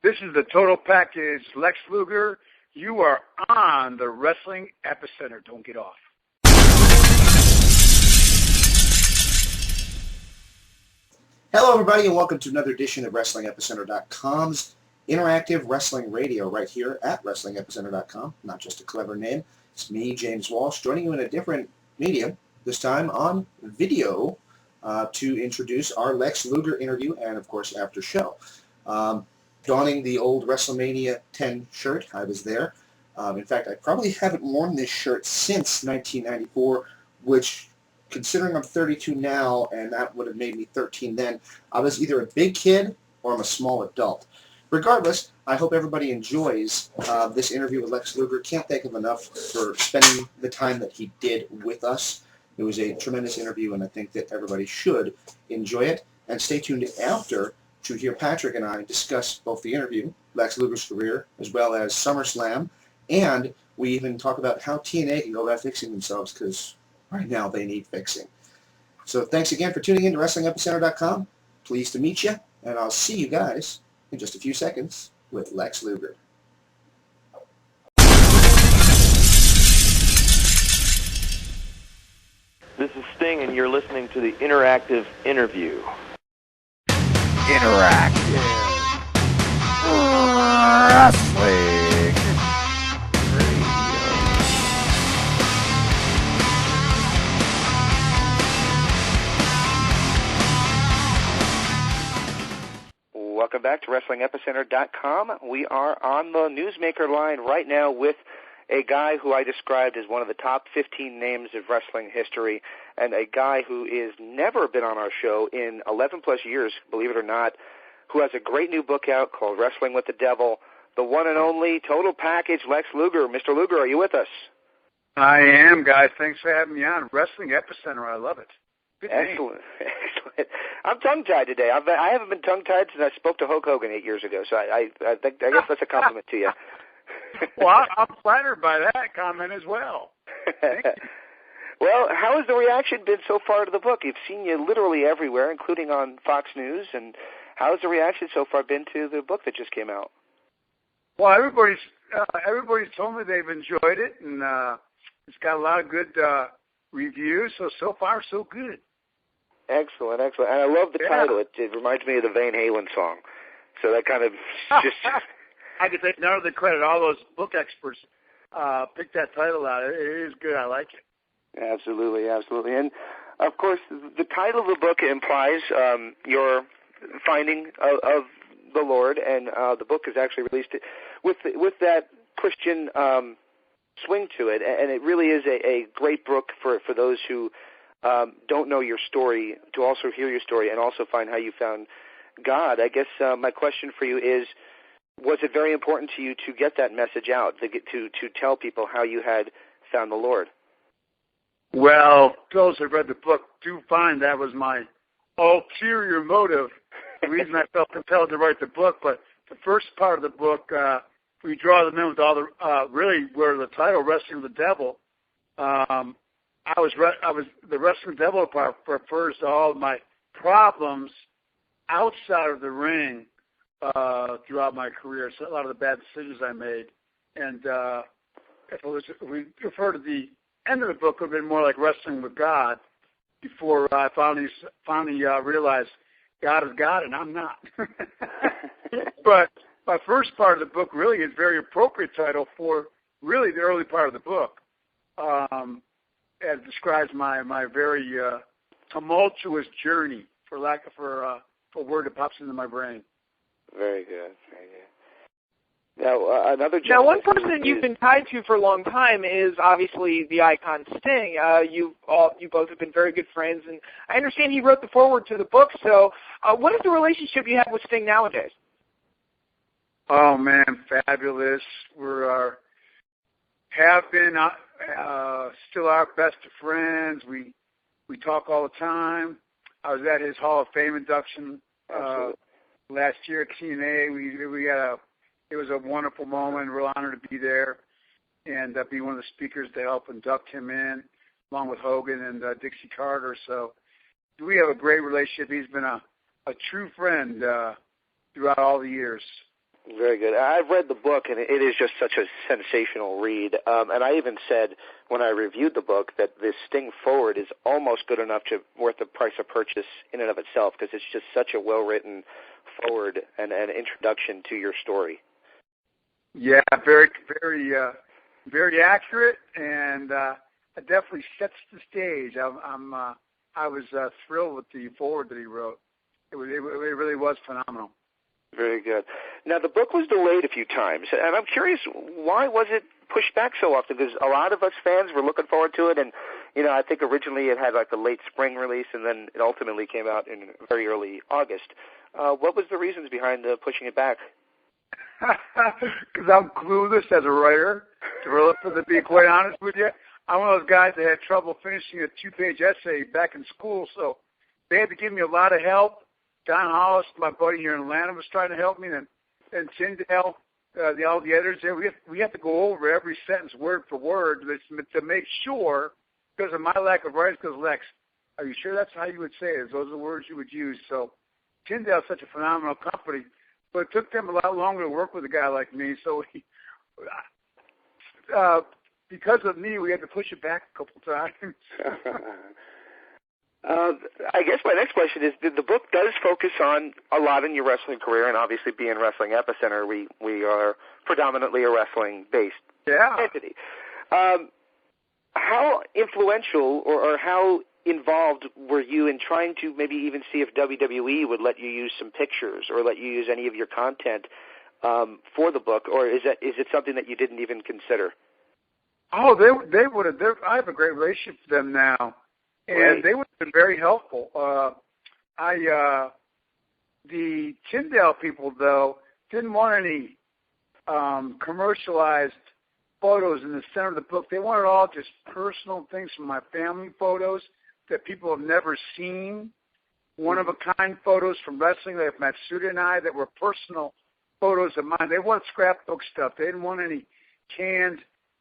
This is the Total Package. Lex Luger, you are on the Wrestling Epicenter. Don't get off. Hello, everybody, and welcome to another edition of WrestlingEpicenter.com's interactive wrestling radio right here at WrestlingEpicenter.com. Not just a clever name. It's me, James Walsh, joining you in a different medium, this time on video, to introduce our Lex Luger interview and, of course, after show. Donning the old WrestleMania 10 shirt. I was there. In fact, I probably haven't worn this shirt since 1994, which, considering I'm 32 now, and that would have made me 13 then, I was either a big kid or I'm a small adult. Regardless, I hope everybody enjoys this interview with Lex Luger. Can't thank him enough for spending the time that he did with us. It was a tremendous interview, and I think that everybody should enjoy it. And stay tuned after to hear Patrick and I discuss both the interview, Lex Luger's career, as well as SummerSlam, and we even talk about how TNA can go about fixing themselves, because right now they need fixing. So thanks again for tuning in to WrestlingEpicenter.com. Pleased to meet you, and I'll see you guys in just a few seconds with Lex Luger. This is Sting, and you're listening to the Interactive Interview. Interactive Wrestling Radio. Welcome back to WrestlingEpicenter.com. We are on the Newsmaker line right now with a guy who I described as one of the top 15 names of wrestling history, and a guy who is never been on our show in 11-plus years, believe it or not, who has a great new book out called Wrestling with the Devil, the one and only Total Package, Lex Luger. Mr. Luger, are you with us? I am, guys. Thanks for having me on. Wrestling Epicenter, I love it. Good Excellent. Excellent. I'm tongue-tied today. I haven't been tongue-tied since I spoke to Hulk Hogan 8 years ago, so I guess that's a compliment to you. Well, I'm flattered by that comment as well. Thank you. Well, how has the reaction been so far to the book? You've seen you literally everywhere, including on Fox News, and how has the reaction so far been to the book that just came out? Well, everybody's told me they've enjoyed it, and it's got a lot of good reviews, so far so good. Excellent, excellent. And I love the title. It reminds me of the Van Halen song. So that kind of just... I could take none of the credit. All those book experts picked that title out. It is good. I like it. Absolutely, absolutely. And, of course, the title of the book implies your finding of the Lord, and the book is actually released with that Christian swing to it. And it really is a great book for those who don't know your story, to also hear your story and also find how you found God. I guess my question for you is, was it very important to you to get that message out, to tell people how you had found the Lord? Well, those who read the book do find that was my ulterior motive, the reason I felt compelled to write the book. But the first part of the book, we draw them in with all the, really where the title, Wrestling with the Devil, the Wrestling Devil part refers to all of my problems outside of the ring throughout my career, so a lot of the bad decisions I made. And if we refer to the end of the book, it would have been more like Wrestling with God, before I finally realized God is God and I'm not. But my first part of the book really is a very appropriate title for really the early part of the book. It describes my very tumultuous journey, for lack of a word that pops into my brain. Very good, very good. Now, one person you've been tied to for a long time is obviously the icon Sting. You both have been very good friends, and I understand he wrote the foreword to the book. So, what is the relationship you have with Sting nowadays? Oh man, fabulous! Have been still our best of friends. We talk all the time. I was at his Hall of Fame induction last year at TNA. It was a wonderful moment. Real honor to be there and be one of the speakers to help induct him in, along with Hogan and Dixie Carter. So we have a great relationship. He's been a true friend throughout all the years. Very good. I've read the book, and it is just such a sensational read. And I even said when I reviewed the book that this Sting forward is almost good enough to worth the price of purchase in and of itself, because it's just such a well-written forward and an introduction to your story. Yeah, very, very, very accurate, and it definitely sets the stage. I was thrilled with the forward that he wrote. It really was phenomenal. Very good. Now, the book was delayed a few times, and I'm curious, why was it pushed back so often? Because a lot of us fans were looking forward to it, and, I think originally it had like a late spring release, and then it ultimately came out in very early August. What was the reasons behind pushing it back? Because I'm clueless as a writer, to be quite honest with you. I'm one of those guys that had trouble finishing a 2-page essay back in school, so they had to give me a lot of help. Don Hollis, my buddy here in Atlanta, was trying to help me, and Tyndale, all the editors there. We have to go over every sentence word for word to make sure, because of my lack of writing skills, Lex, are you sure that's how you would say it? Those are the words you would use. So Tyndale's such a phenomenal company, but it took them a lot longer to work with a guy like me. So because of me, we had to push it back a couple times. I guess my next question is, the book does focus on a lot in your wrestling career, and obviously being Wrestling Epicenter, we are predominantly a wrestling-based entity. How influential or how involved were you in trying to maybe even see if WWE would let you use some pictures or let you use any of your content for the book, or is it something that you didn't even consider? Oh, they would have. I have a great relationship with them now. And they would have been very helpful. The Tyndale people, though, didn't want any commercialized photos in the center of the book. They wanted all just personal things from my family photos that people have never seen, one-of-a-kind photos from wrestling, like Matsuda and I, that were personal photos of mine. They wanted scrapbook stuff. They didn't want any canned,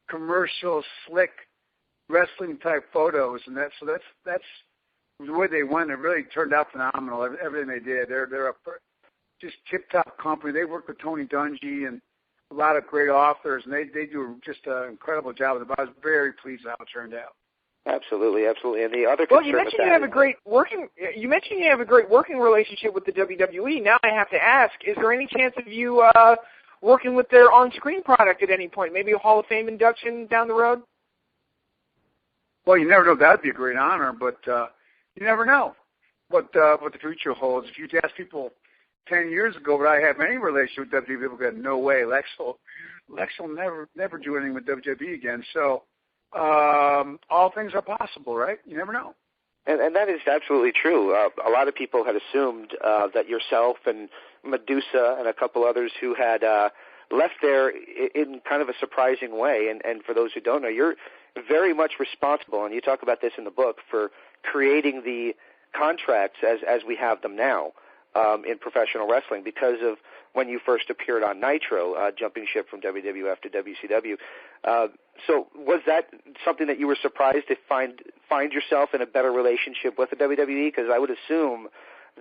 commercial, slick wrestling type photos, and that's the way they went. It really turned out phenomenal. Everything they did, they're a just tip top company. They work with Tony Dungy and a lot of great authors, and they do just an incredible job. I was very pleased with how it turned out. Absolutely, absolutely. And the other you mentioned you have a great working relationship with the WWE. Now I have to ask: is there any chance of you working with their on-screen product at any point? Maybe a Hall of Fame induction down the road? Well, you never know. That would be a great honor, but you never know what the future holds. If you'd asked people 10 years ago would I have any relationship with WWE, people go, no way. Lex will never do anything with WWE again. So all things are possible, right? You never know. And that is absolutely true. A lot of people had assumed that yourself and Medusa and a couple others who had left there in kind of a surprising way. And for those who don't know, you're very much responsible, and you talk about this in the book, for creating the contracts as we have them now in professional wrestling because of when you first appeared on Nitro, jumping ship from WWF to WCW. So was that something that you were surprised to find yourself in a better relationship with the WWE? Because I would assume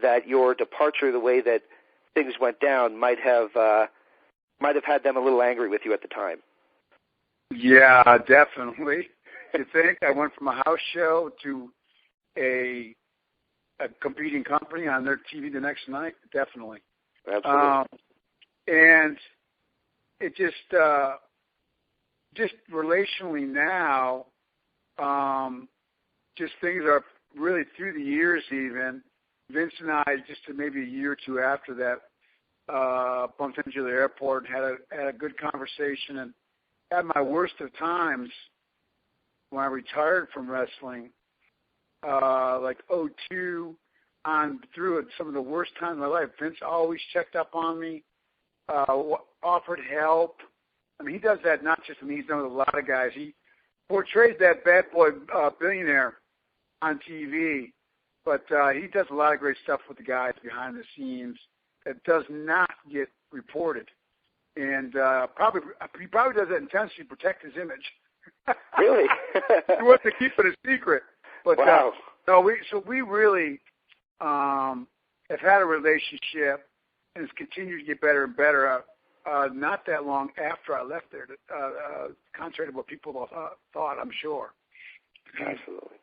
that your departure, the way that things went down, might have had them a little angry with you at the time. Yeah, definitely. You think I went from a house show to a competing company on their TV the next night? Definitely. Absolutely. And it just relationally now, just things are really through the years even. Vince and I, just maybe a year or two after that, bumped into the airport and had a good conversation, and at my worst of times when I retired from wrestling, like 2002 on through at some of the worst times of my life, Vince always checked up on me, offered help. I mean, he does that not just to me, he's done with a lot of guys. He portrays that bad boy billionaire on TV, but he does a lot of great stuff with the guys behind the scenes that does not get reported. And he probably does that intentionally to protect his image. Really? He wants to keep it a secret. But wow. We really have had a relationship, and it's continued to get better and better. not that long after I left there, contrary to what people thought, I'm sure. Absolutely.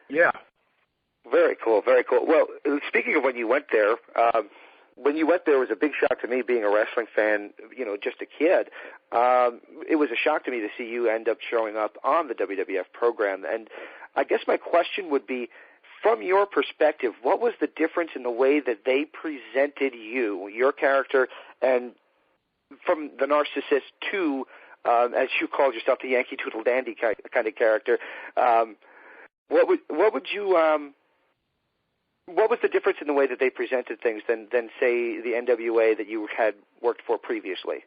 Yeah. Very cool, very cool. Well, speaking of when you went there, it was a big shock to me being a wrestling fan, just a kid. It was a shock to me to see you end up showing up on the WWF program. And I guess my question would be, from your perspective, what was the difference in the way that they presented you, your character, and from the narcissist to, as you called yourself, the Yankee Doodle Dandy kind of character? What was the difference in the way that they presented things than say, the NWA that you had worked for previously?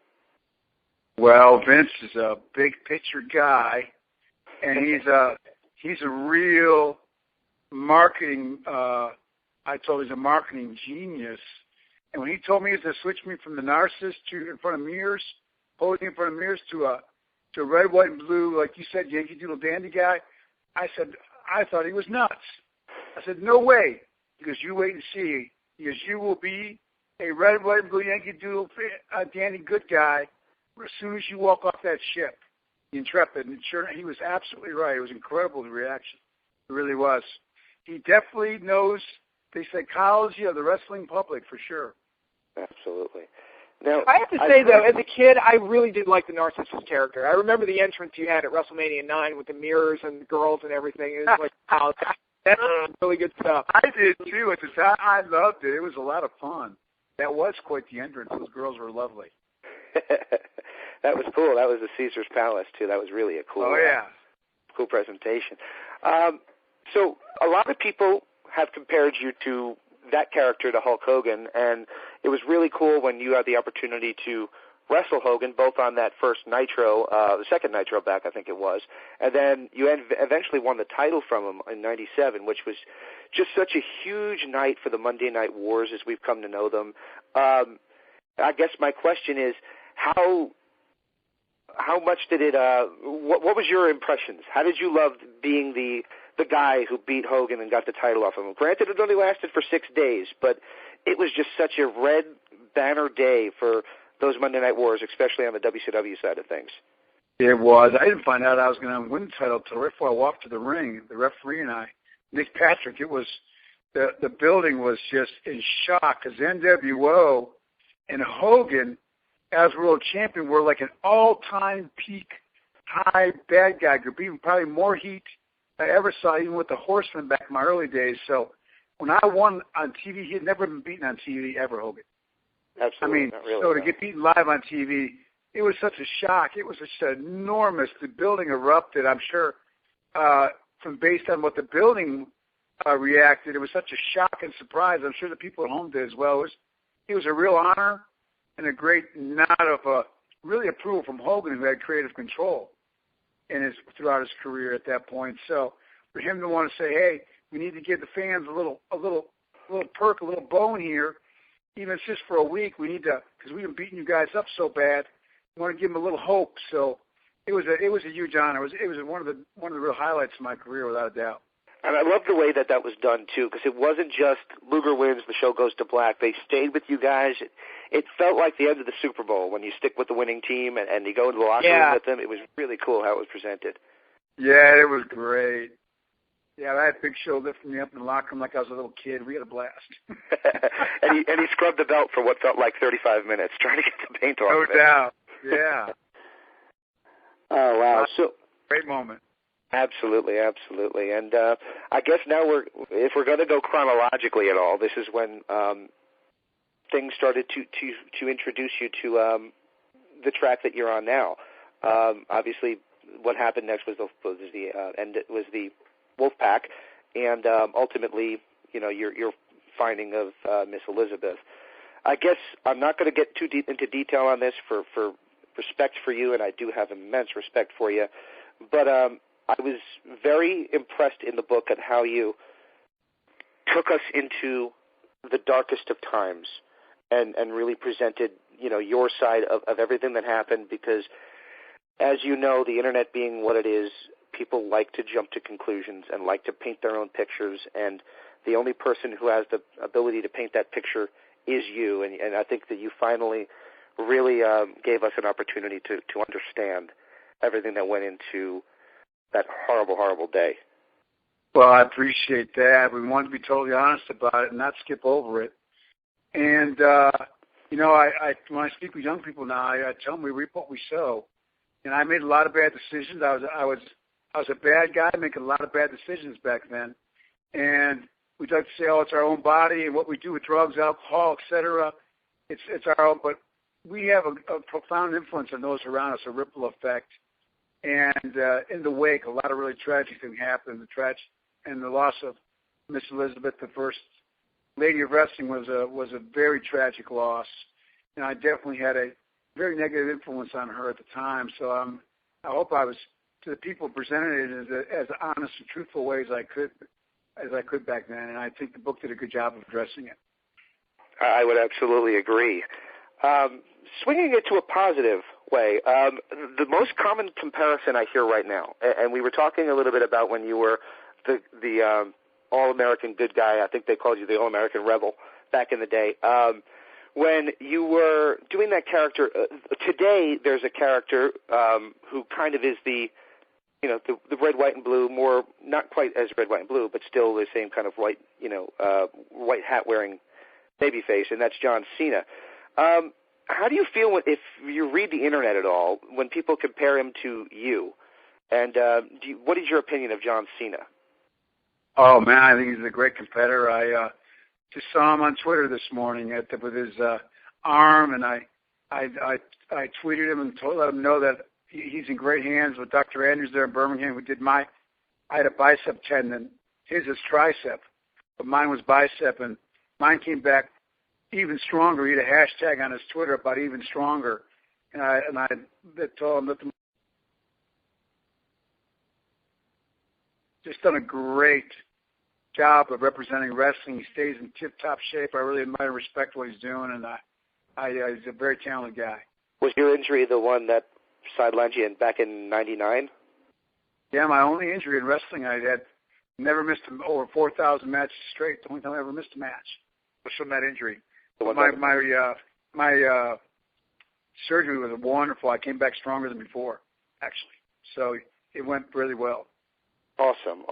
Well, Vince is a big picture guy, and he's a real marketing. I told him he's a marketing genius. And when he told me he was to switch me from the narcissist to in front of mirrors, posing in front of mirrors, to a red, white, and blue, like you said, Yankee Doodle Dandy guy, I thought he was nuts. I said, no way. Because you wait and see. Because you will be a red, white, and blue Yankee Doodle Dandy good guy as soon as you walk off that ship, the Intrepid. And sure, he was absolutely right. It was incredible, the reaction. It really was. He definitely knows the psychology of the wrestling public, for sure. Absolutely. Now, I have to say, though, as a kid, I really did like the narcissist character. I remember the entrance you had at WrestleMania 9 with the mirrors and the girls and everything. It was like, wow, that's really good stuff. I did, too. At the time, I loved it. It was a lot of fun. That was quite the entrance. Those girls were lovely. That was cool. That was the Caesar's Palace, too. That was really a cool, cool presentation. So a lot of people have compared you to that character, to Hulk Hogan, and it was really cool when you had the opportunity to wrestle Hogan, both on that first Nitro, the second Nitro back, I think it was, and then you eventually won the title from him in '97, which was just such a huge night for the Monday Night Wars as we've come to know them. I guess my question is, how much did it, what was your impressions? How did you love being the guy who beat Hogan and got the title off of him? Granted, it only lasted for 6 days, but it was just such a red banner day for those Monday Night Wars, especially on the WCW side of things. It was. I didn't find out I was going to win the title until right before I walked to the ring. The referee and I, Nick Patrick, it was, the building was just in shock because NWO and Hogan, as world champion, were like an all-time peak high bad guy group, even probably more heat I ever saw, even with the Horsemen back in my early days. So when I won on TV, he had never been beaten on TV ever, Hogan. Absolutely. I mean, so to get beaten live on TV, it was such a shock. It was such enormous. The building erupted, I'm sure, from based on what the building reacted. It was such a shock and surprise. I'm sure the people at home did as well. It was a real honor and a great nod of really approval from Hogan, who had creative control throughout his career at that point. So for him to want to say, hey, we need to give the fans a little perk, a little bone here, even if it's just for a week, we need to, because we've been beating you guys up so bad, we want to give them a little hope. So it was a huge honor. It was one of the real highlights of my career, without a doubt. And I love the way that was done, too, because it wasn't just Luger wins, the show goes to black. They stayed with you guys. It felt like the end of the Super Bowl when you stick with the winning team and you go into the locker room with them. It was really cool how it was presented. Yeah, it was great. Yeah, I had Big Show lifting me up in the locker room like I was a little kid. We had a blast. and he scrubbed the belt for what felt like 35 minutes trying to get the paint off. No doubt. Yeah. Oh, wow. So great moment. Absolutely, absolutely. And I guess now if we're going to go chronologically at all, this is when things started to introduce you to the track that you're on now. Obviously, what happened next was the Wolfpack, and ultimately, your finding of Miss Elizabeth. I guess I'm not going to get too deep into detail on this for respect for you, and I do have immense respect for you, but I was very impressed in the book at how you took us into the darkest of times and really presented, your side of everything that happened, because as you know, the internet being what it is, people like to jump to conclusions and like to paint their own pictures, and the only person who has the ability to paint that picture is you, and I think that you finally really gave us an opportunity to understand everything that went into that horrible, horrible day. Well, I appreciate that. We wanted to be totally honest about it and not skip over it. And, you know, I when I speak with young people now, I tell them we reap what we sow. And I made a lot of bad decisions. I was a bad guy making a lot of bad decisions back then. And we'd like to say, oh, it's our own body and what we do with drugs, alcohol, et cetera. It's our own, but we have a profound influence on those around us, a ripple effect. And in the wake, a lot of really tragic things happened. And the loss of Miss Elizabeth, the first lady of wrestling, was a very tragic loss. And I definitely had a very negative influence on her at the time. So I hope I was, to the people, presented it as honest and truthful way as I could back then. And I think the book did a good job of addressing it. I would absolutely agree. Swinging it to a positive way, the most common comparison I hear right now, and we were talking a little bit about when you were the All-American good guy. I think they called you the All-American Rebel back in the day. When you were doing that character, today there's a character who kind of is the red, white, and blue, more not quite as red, white, and blue, but still the same kind of white, white hat wearing babyface, and that's John Cena. How do you feel if you read the internet at all when people compare him to you? And what is your opinion of John Cena? Oh man, I think he's a great competitor. I just saw him on Twitter this morning with his arm, and I tweeted him and let him know that he's in great hands with Dr. Andrews there in Birmingham, who did I had a bicep tendon. His is tricep, but mine was bicep, and mine came back even stronger. He had a hashtag on his Twitter about even stronger, and I told him that just done a great job of representing wrestling. He stays in tip-top shape. I really admire and respect what he's doing, and he's a very talented guy. Was your injury the one that sidelined you back in '99? Yeah, my only injury in wrestling. I had never missed over 4,000 matches straight. The only time I ever missed a match was from that injury. My surgery was wonderful. I came back stronger than before, actually. So it went really well. Awesome.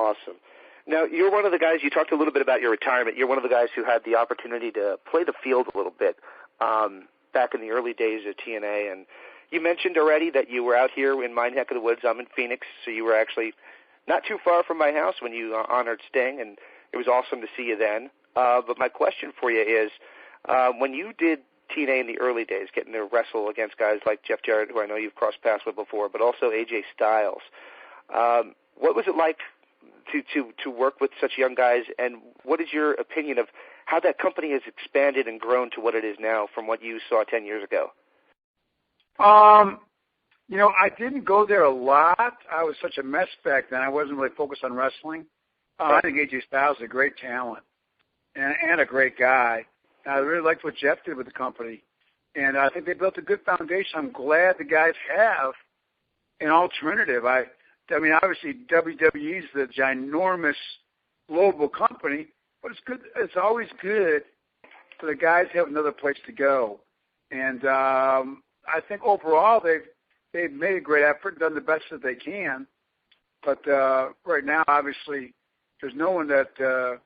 Now, you're one of the guys, you talked a little bit about your retirement. You're one of the guys who had the opportunity to play the field a little bit back in the early days of TNA. And you mentioned already that you were out here in my neck of the woods. I'm in Phoenix, so you were actually not too far from my house when you honored Sting, and it was awesome to see you then. But my question for you is, when you did TNA in the early days, getting to wrestle against guys like Jeff Jarrett, who I know you've crossed paths with before, but also AJ Styles, what was it like to work with such young guys, and what is your opinion of how that company has expanded and grown to what it is now from what you saw 10 years ago? I didn't go there a lot. I was such a mess back then. I wasn't really focused on wrestling. I think AJ Styles is a great talent and a great guy. I really liked what Jeff did with the company, and I think they built a good foundation. I'm glad the guys have an alternative. I mean, obviously, WWE is the ginormous global company, but it's good. It's always good for the guys to have another place to go. And I think overall they've made a great effort and done the best that they can. But right now, obviously, there's no one that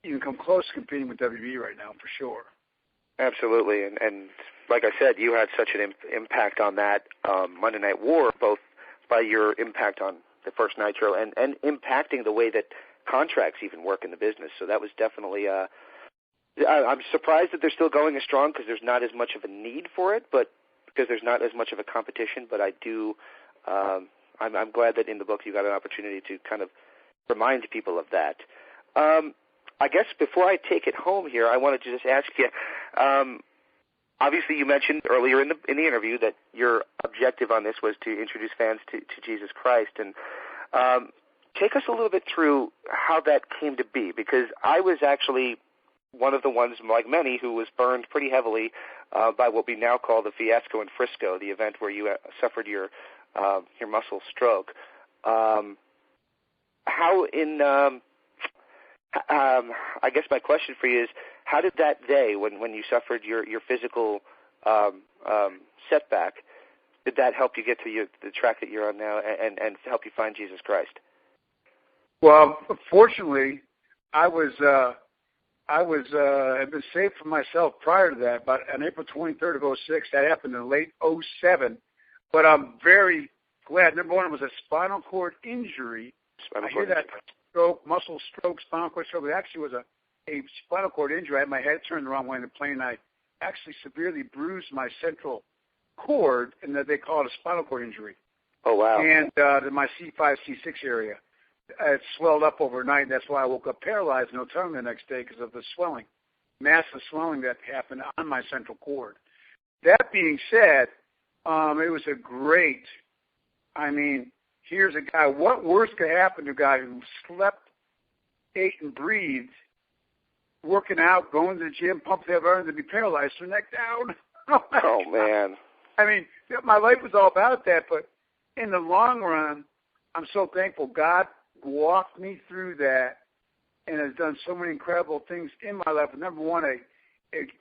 even come close to competing with WWE right now, for sure. Absolutely. And like I said, you had such an impact on that Monday Night War, both by your impact on the first Nitro and impacting the way that contracts even work in the business. So that was definitely I'm surprised that they're still going as strong because there's not as much of a need for it, but because there's not as much of a competition. But I do I'm glad that in the book you got an opportunity to kind of remind people of that. I guess before I take it home here, I wanted to just ask you, obviously you mentioned earlier in the interview that your objective on this was to introduce fans to Jesus Christ. And take us a little bit through how that came to be, because I was actually one of the ones, like many, who was burned pretty heavily by what we now call the fiasco in Frisco, the event where you suffered your muscle stroke. I guess my question for you is, how did that day when you suffered your physical setback did that help you get to the track that you're on now and help you find Jesus Christ? Well, fortunately, I had been saved from myself prior to that, but on April 23rd of 06, that happened in late 07. But I'm very glad. Number one, it was a spinal cord injury. I hear that stroke, muscle stroke, spinal cord stroke. It actually was a spinal cord injury. I had my head turned the wrong way in the plane. I actually severely bruised my central cord, and that they call it a spinal cord injury. Oh, wow. And my C5, C6 area. It swelled up overnight, and that's why I woke up paralyzed, no tongue the next day because of the swelling, massive swelling that happened on my central cord. That being said, it was a great, here's a guy, what worse could happen to a guy who slept, ate, and breathed, working out, going to the gym, pumping up everything, to be paralyzed from the neck down? Oh, man. My life was all about that, but in the long run, I'm so thankful God walked me through that and has done so many incredible things in my life. Number one, I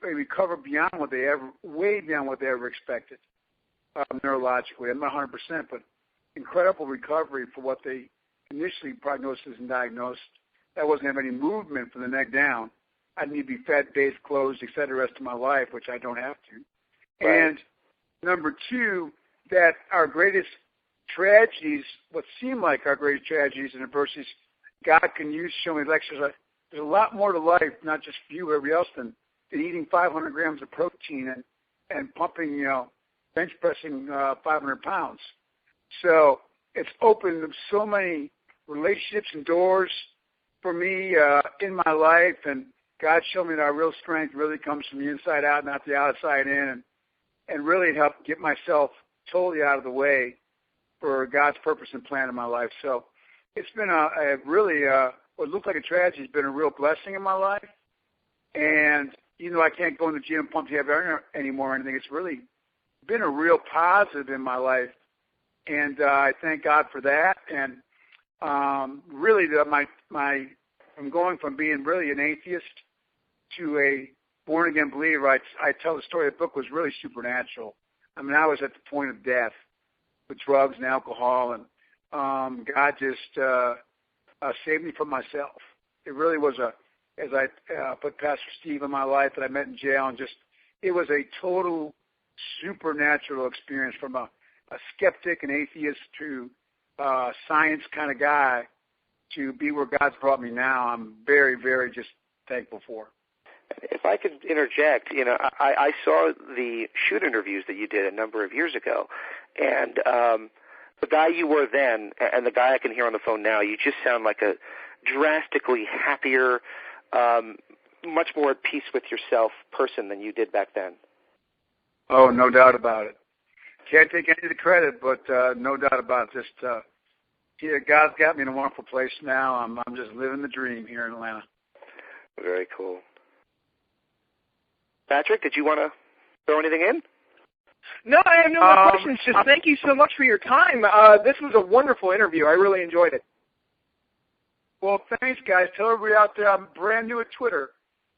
recovered way beyond what they ever expected, neurologically. I'm not 100%, but incredible recovery for what they initially prognosed and diagnosed. I wasn't having any movement from the neck down. I'd need to be fed, bathed, clothed, et cetera, the rest of my life, which I don't have to. Right. And number two, that our greatest tragedies, what seem like our greatest tragedies and adversities, God can use to show me lectures. There's a lot more to life, not just for you, everybody else, than eating 500 grams of protein and pumping, bench pressing 500 pounds. So it's opened up so many relationships and doors for me in my life, and God showed me that our real strength really comes from the inside out, not the outside in, and really helped get myself totally out of the way for God's purpose and plan in my life. So it's been a really, what looked like a tragedy has been a real blessing in my life. And even though I can't go in the gym and pump heavy air anymore or anything, it's really been a real positive in my life. And I thank God for that. And really, I'm going from being really an atheist to a born-again believer. I tell the story, the book was really supernatural. I was at the point of death with drugs and alcohol, and God just saved me from myself. It really was as I put Pastor Steve in my life that I met in jail, and it was a total supernatural experience from a skeptic and atheist to science kind of guy to be where God's brought me now. I'm very, very just thankful for. If I could interject, I saw the shoot interviews that you did a number of years ago, and the guy you were then and the guy I can hear on the phone now, you just sound like a drastically happier, much more at peace with yourself person than you did back then. Oh, no doubt about it. Can't take any of the credit, but no doubt about it. God's got me in a wonderful place now. I'm just living the dream here in Atlanta. Very cool. Patrick, did you want to throw anything in? No, I have no more questions. Just thank you so much for your time. This was a wonderful interview. I really enjoyed it. Well, thanks, guys. Tell everybody out there I'm brand new at Twitter.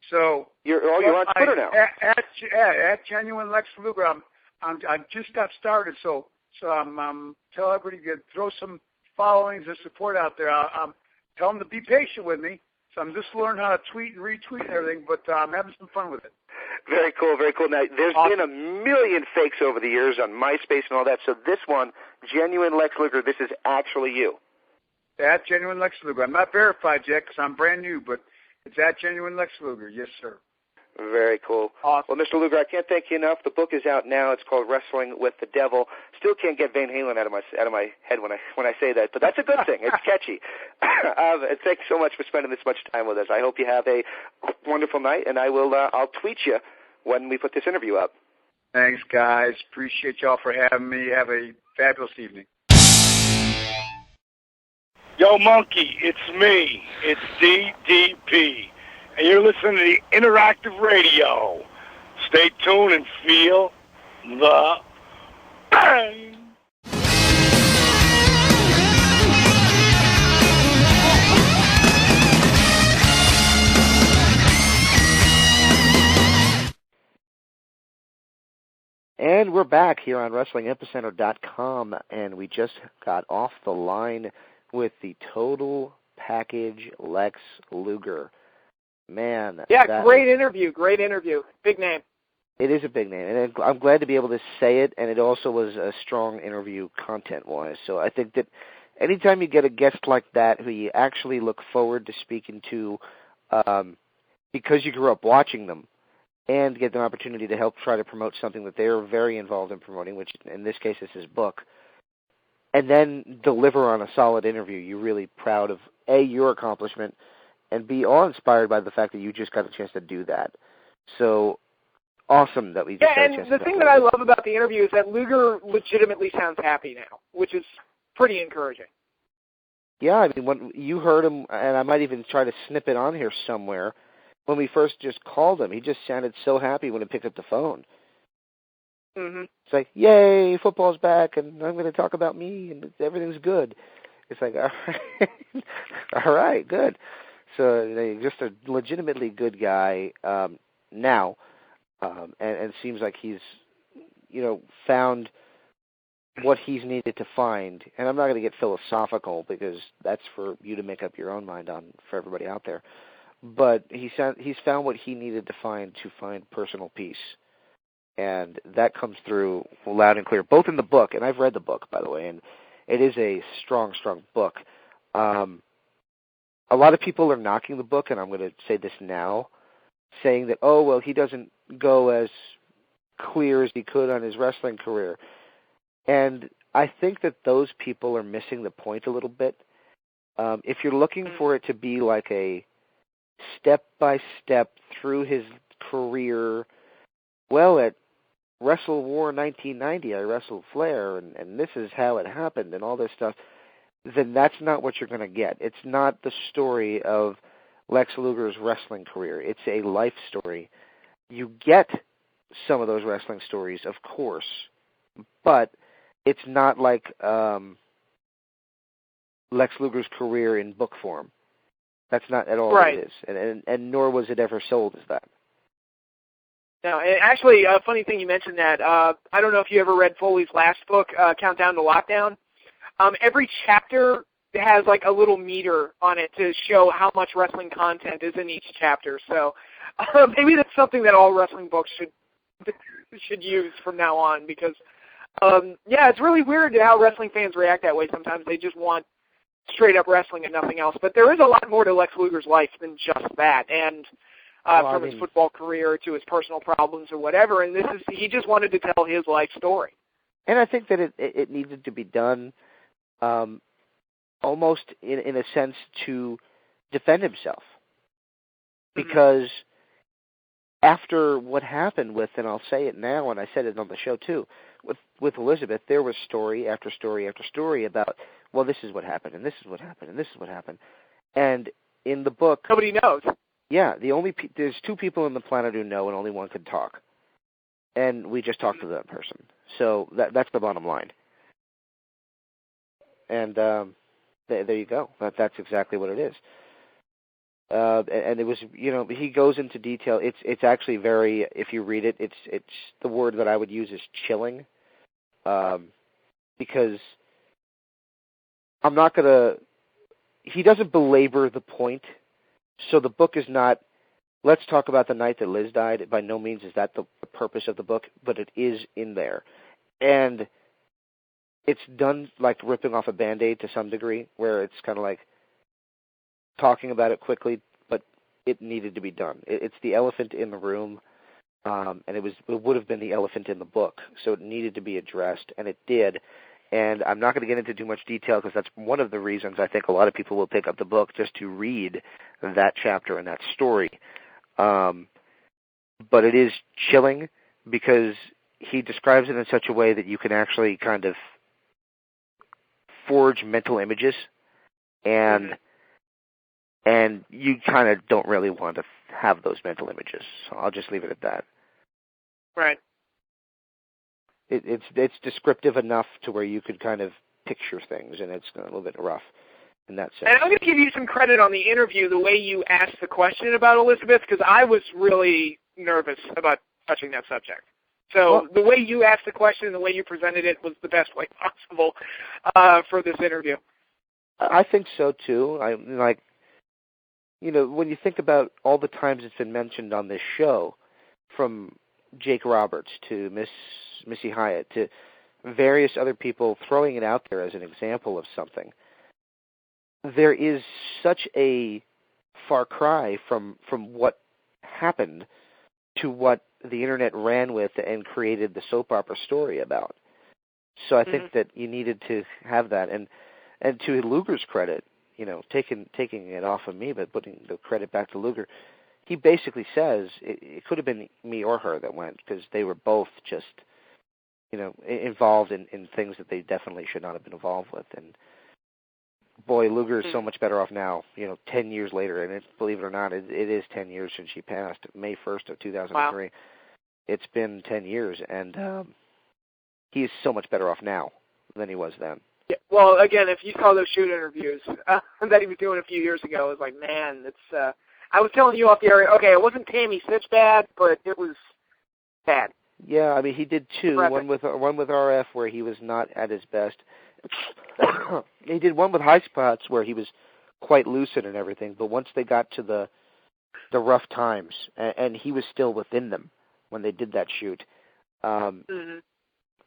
So you're on Twitter now. At Genuine Lex Luger. I just got started, so tell everybody to throw some followings and support out there. Tell them to be patient with me. So I'm just learning how to tweet and retweet and everything, but I'm having some fun with it. Very cool, very cool. Now, there's been a million fakes over the years on MySpace and all that, so this one, Genuine Lex Luger, this is actually you. At Genuine Lex Luger. I'm not verified yet because I'm brand new, but it's at Genuine Lex Luger. Yes, sir. Very cool. Awesome. Well, Mr. Luger, I can't thank you enough. The book is out now. It's called Wrestling with the Devil. Still can't get Van Halen out of my head when I say that, but that's a good thing. It's catchy. Thank you so much for spending this much time with us. I hope you have a wonderful night, and I'll tweet you when we put this interview up. Thanks, guys. Appreciate y'all for having me. Have a fabulous evening. Yo, Monkey, it's me. It's DDP. And you're listening to the Interactive Radio. Stay tuned and feel the bang. And And we're back here on WrestlingEpicenter.com, and we just got off the line with the Total Package Lex Luger. Man. Yeah, great interview. Big name. It is a big name, and I'm glad to be able to say it, and it also was a strong interview content-wise. So I think that anytime you get a guest like that who you actually look forward to speaking to because you grew up watching them, and get an opportunity to help try to promote something that they're very involved in promoting, which in this case is his book, and then deliver on a solid interview, you're really proud of, A, your accomplishment, and B, awe-inspired by the fact that you just got a chance to do that. So awesome that we just got a chance to do that. And the thing that I love about the interview is that Luger legitimately sounds happy now, which is pretty encouraging. Yeah, I mean, when you heard him, and I might even try to snip it on here somewhere, when we first just called him, he just sounded so happy when he picked up the phone. Mm-hmm. It's like, yay, football's back, and I'm going to talk about me, and everything's good. It's like, all right, good. So just a legitimately good guy now, and seems like he's, found what he's needed to find. And I'm not going to get philosophical because that's for you to make up your own mind on for everybody out there. But he's found what he needed to find personal peace. And that comes through loud and clear, both in the book, and I've read the book, by the way, and it is a strong, strong book. A lot of people are knocking the book, and I'm going to say this now, saying that, oh, well, he doesn't go as clear as he could on his wrestling career. And I think that those people are missing the point a little bit. If you're looking for it to be like a step-by-step through his career, well, at Wrestle War 1990, I wrestled Flair, and this is how it happened, and all this stuff, then that's not what you're going to get. It's not the story of Lex Luger's wrestling career. It's a life story. You get some of those wrestling stories, of course, but it's not like Lex Luger's career in book form. That's not at all right. What it is, and nor was it ever sold as that. No, and actually, a funny thing you mentioned that. I don't know if you ever read Foley's last book, Countdown to Lockdown. Every chapter has like a little meter on it to show how much wrestling content is in each chapter. So maybe that's something that all wrestling books should use from now on because, it's really weird how wrestling fans react that way. Sometimes they just want straight-up wrestling and nothing else. But there is a lot more to Lex Luger's life than just that. And from his football career to his personal problems or whatever, and he just wanted to tell his life story. And I think that it needed to be done almost in a sense to defend himself. Because after what happened with, and I'll say it now, and I said it on the show too, with Elizabeth, there was story after story after story about, well, this is what happened, and this is what happened, and this is what happened. And in the book... Nobody knows. Yeah, there's two people on the planet who know, and only one can talk. And we just talked to that person. So that's the bottom line. And there you go. That's exactly what it is. And it was, he goes into detail. It's actually very, if you read it, it's the word that I would use is chilling, because I'm not gonna. He doesn't belabor the point, so the book is not. Let's talk about the night that Liz died. By no means is that the purpose of the book, but it is in there, and it's done like ripping off a Band-Aid to some degree, where it's kind of like talking about it quickly, but it needed to be done. It's the elephant in the room, and it would have been the elephant in the book, so it needed to be addressed, and it did. And I'm not going to get into too much detail because that's one of the reasons I think a lot of people will pick up the book just to read that chapter and that story. But it is chilling because he describes it in such a way that you can actually kind of forge mental images, and you kind of don't really want to have those mental images. So I'll just leave it at that. Right. It's descriptive enough to where you could kind of picture things, and it's a little bit rough in that sense. And I'm going to give you some credit on the interview, the way you asked the question about Elizabeth, because I was really nervous about touching that subject. So the way you asked the question and the way you presented it was the best way possible for this interview. I think so, too. When you think about all the times it's been mentioned on this show, from Jake Roberts to Missy Hyatt to various other people throwing it out there as an example of something, there is such a far cry from what happened to what the Internet ran with and created the soap opera story about. So I think that you needed to have that. And to Luger's credit, taking it off of me, but putting the credit back to Luger, he basically says it could have been me or her that went, because they were both just, involved in things that they definitely should not have been involved with. And boy, Luger is so much better off now, 10 years later. And believe it or not, it is 10 years since she passed, May 1st of 2003. Wow. It's been 10 years, and he is so much better off now than he was then. Yeah, well, again, if you saw those shoot interviews that he was doing a few years ago, it was like, man, it's. I was telling you off the air, okay, it wasn't Tammy Sitch bad, but it was bad. Yeah, I mean, he did two. One with RF where he was not at his best. He did one with High Spots where he was quite lucid and everything, but once they got to the rough times, and he was still within them when they did that shoot,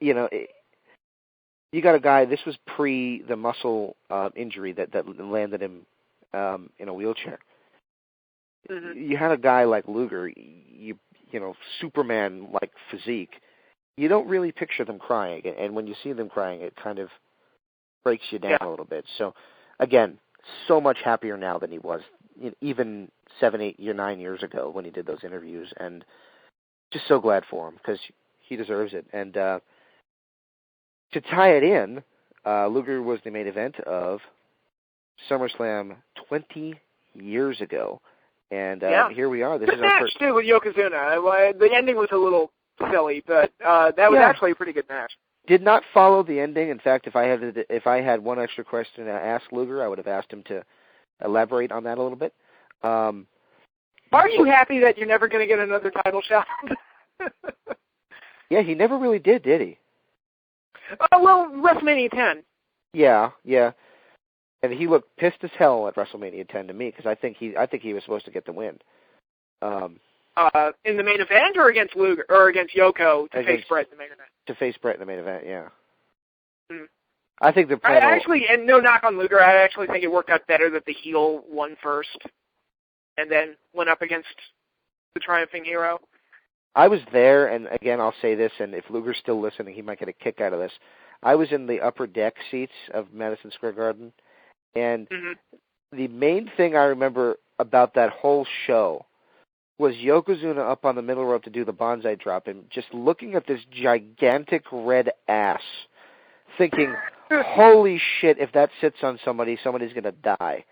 you got a guy, this was pre the muscle injury that landed him in a wheelchair. You had a guy like Luger, Superman-like physique. You don't really picture them crying, and when you see them crying, it kind of breaks you down a little bit. So, again, so much happier now than he was even 7, 8, 9 years ago when he did those interviews, and just so glad for him, because he deserves it. And to tie it in, Luger was the main event of SummerSlam 20 years ago. And here we are. This good is our match, first too, with Yokozuna. The ending was a little silly, but that was actually a pretty good match. Did not follow the ending. In fact, if I had one extra question to ask Luger, I would have asked him to elaborate on that a little bit. Are you happy that you're never going to get another title shot? Yeah, he never really did he? Well, WrestleMania 10. Yeah. And he looked pissed as hell at WrestleMania 10 to me, because I think he was supposed to get the win. In the main event, or against Luger, or against Yoko to face Brett in the main event? To face Brett in the main event, yeah. Mm. I think the plan. And no knock on Luger, I actually think it worked out better that the heel won first, and then went up against the triumphing hero. I was there, and again, I'll say this, and if Luger's still listening, he might get a kick out of this. I was in the upper deck seats of Madison Square Garden, and the main thing I remember about that whole show was Yokozuna up on the middle rope to do the bonsai drop, and just looking at this gigantic red ass, thinking, holy shit, if that sits on somebody, somebody's going to die.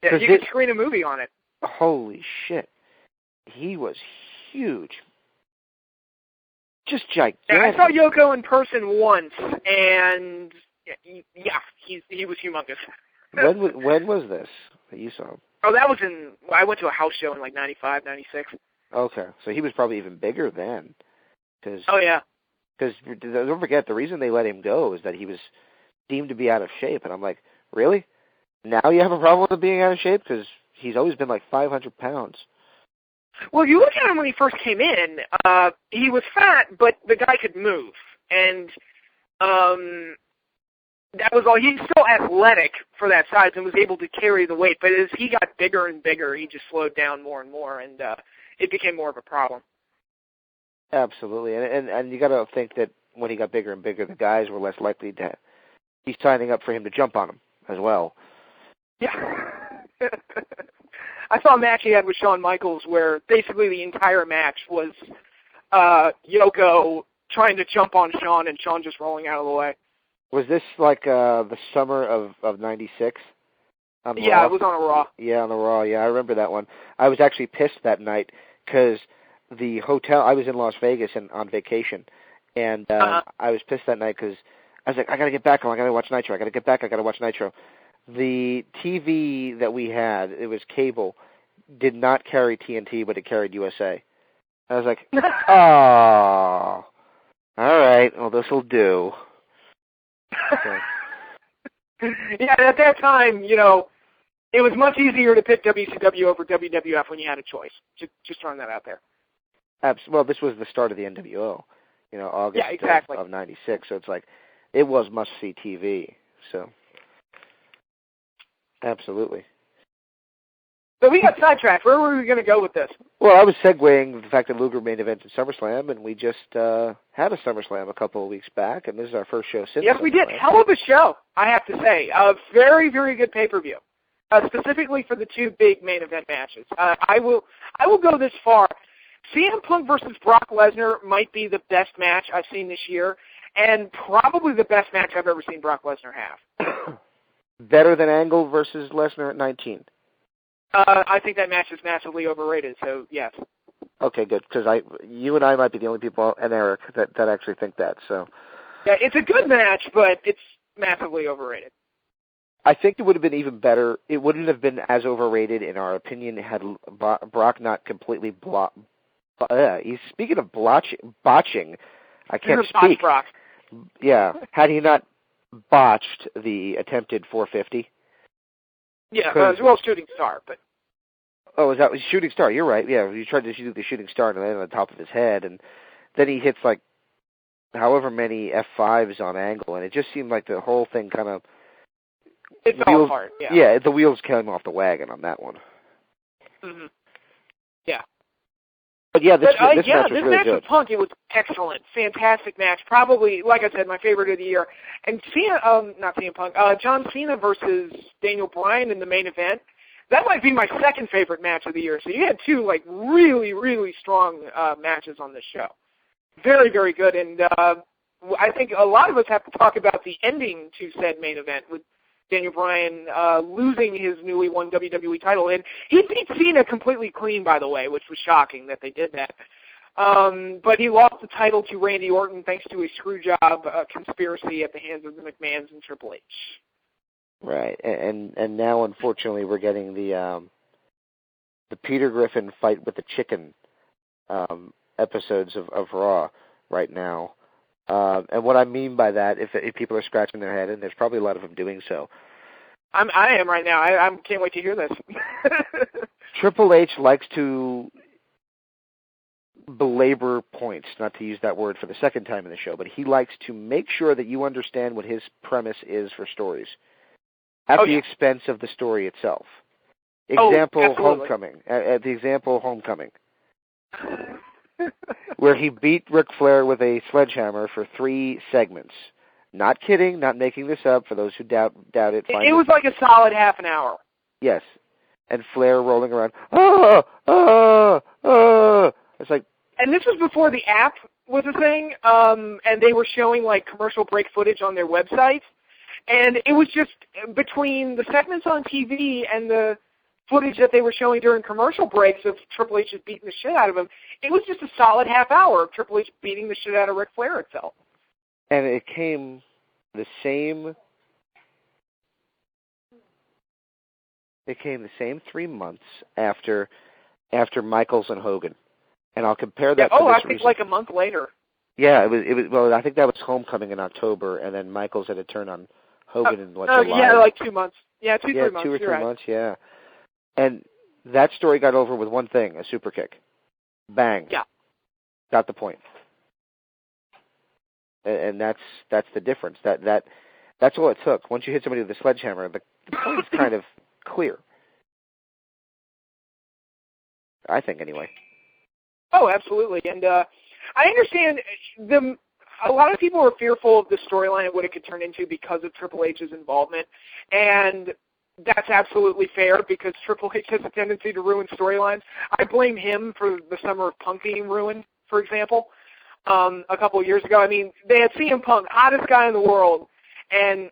Yeah, you could screen a movie on it. Holy shit. He was huge. Just gigantic. Yeah, I saw Yoko in person once, and yeah, he was humongous. When was this that you saw him? Oh, that was I went to a house show in like 95, 96. Okay, so he was probably even bigger then. Oh, yeah. Because don't forget, the reason they let him go is that he was deemed to be out of shape. And I'm like, really? Now you have a problem with being out of shape? Because he's always been like 500 pounds. Well, if you look at him when he first came in, he was fat, but the guy could move. And that was all. He's still athletic for that size and was able to carry the weight. But as he got bigger and bigger, he just slowed down more and more, and it became more of a problem. Absolutely. And you got to think that when he got bigger and bigger, the guys were less likely to be signing up for him to jump on him as well. Yeah. I saw a match he had with Shawn Michaels where basically the entire match was Yoko trying to jump on Shawn and Shawn just rolling out of the way. Was this like the summer of 96? Yeah, Raw? It was on a Raw. Yeah, on the Raw. Yeah, I remember that one. I was actually pissed that night because the hotel, I was in Las Vegas and on vacation, and I was pissed that night because I was like, I got to get back home. I got to watch Nitro. I got to get back. I got to watch Nitro. The TV that we had, it was cable, did not carry TNT, but it carried USA. I was like, oh, all right, well, this will do. So. Yeah, at that time, you know, it was much easier to pick WCW over WWF when you had a choice. Just throwing that out there. Well, this was the start of the NWO, you know, August of '96. So it's like, it was must-see TV. So, absolutely. So we got sidetracked. Where were we going to go with this? Well, I was segueing the fact that Luger main evented SummerSlam, and we just had a SummerSlam a couple of weeks back, and this is our first show since. Yes, we did. Hell of a show, I have to say. A very, very good pay-per-view, specifically for the two big main event matches. I will go this far. CM Punk versus Brock Lesnar might be the best match I've seen this year, and probably the best match I've ever seen Brock Lesnar have. Better than Angle versus Lesnar at 19. I think that match is massively overrated, so yes. Okay, good, because you and I might be the only people, and Eric, that actually think that. So. Yeah, it's a good match, but it's massively overrated. I think it would have been even better. It wouldn't have been as overrated, in our opinion, had Brock not completely speaking of botching, I can't speak. Brock. Yeah, had he not botched the attempted 450. Yeah, well, shooting star, but. Oh, is that shooting star? You're right. Yeah, he tried to do the shooting star and landed on the top of his head, and then he hits like however many F5s on Angle, and it just seemed like the whole thing kind of. It fell apart. Yeah. Yeah, the wheels came off the wagon on that one. Mm-hmm. Yeah. But yeah, this match was really good. With Punk, it was excellent, fantastic match. Probably, like I said, my favorite of the year. And John Cena versus Daniel Bryan in the main event. That might be my second favorite match of the year. So you had two like really, really strong matches on this show. Very, very good. And I think a lot of us have to talk about the ending to said main event with Daniel Bryan losing his newly won WWE title. And he beat Cena completely clean, by the way, which was shocking that they did that. But he lost the title to Randy Orton thanks to a screwjob conspiracy at the hands of the McMahons and Triple H. Right, and now unfortunately we're getting the Peter Griffin fight with the chicken episodes of Raw right now. And what I mean by that, if people are scratching their head, and there's probably a lot of them doing so. I am right now. I can't wait to hear this. Triple H likes to belabor points, not to use that word for the second time in the show, but he likes to make sure that you understand what his premise is for stories at the expense of the story itself. Example, Homecoming. The example, Homecoming. Where he beat Ric Flair with a sledgehammer for 3 segments. Not kidding, not making this up. For those who doubt it, it was like a solid half an hour. Yes, and Flair rolling around. It's like. And this was before the app was a thing, and they were showing like commercial break footage on their website, and it was just between the segments on TV and the footage that they were showing during commercial breaks of Triple H just beating the shit out of him. It was just a solid half hour of Triple H beating the shit out of Ric Flair itself. And it came the same 3 months after Michaels and Hogan. And I'll compare that to this I think like a month later. Yeah, it was well, I think that was Homecoming in October, and then Michaels had a turn on Hogan in July. Yeah, like 2 months. Yeah, 3 months. 2 or 3 months, yeah. And that story got over with one thing, a super kick. Bang. Yeah. Got the point. And that's the difference. That's all it took. Once you hit somebody with a sledgehammer, the point's kind of clear. I think, anyway. Oh, absolutely. And I understand a lot of people are fearful of the storyline and what it could turn into because of Triple H's involvement. And that's absolutely fair because Triple H has a tendency to ruin storylines. I blame him for the Summer of Punk being ruined, for example, a couple of years ago. I mean, they had CM Punk, hottest guy in the world, and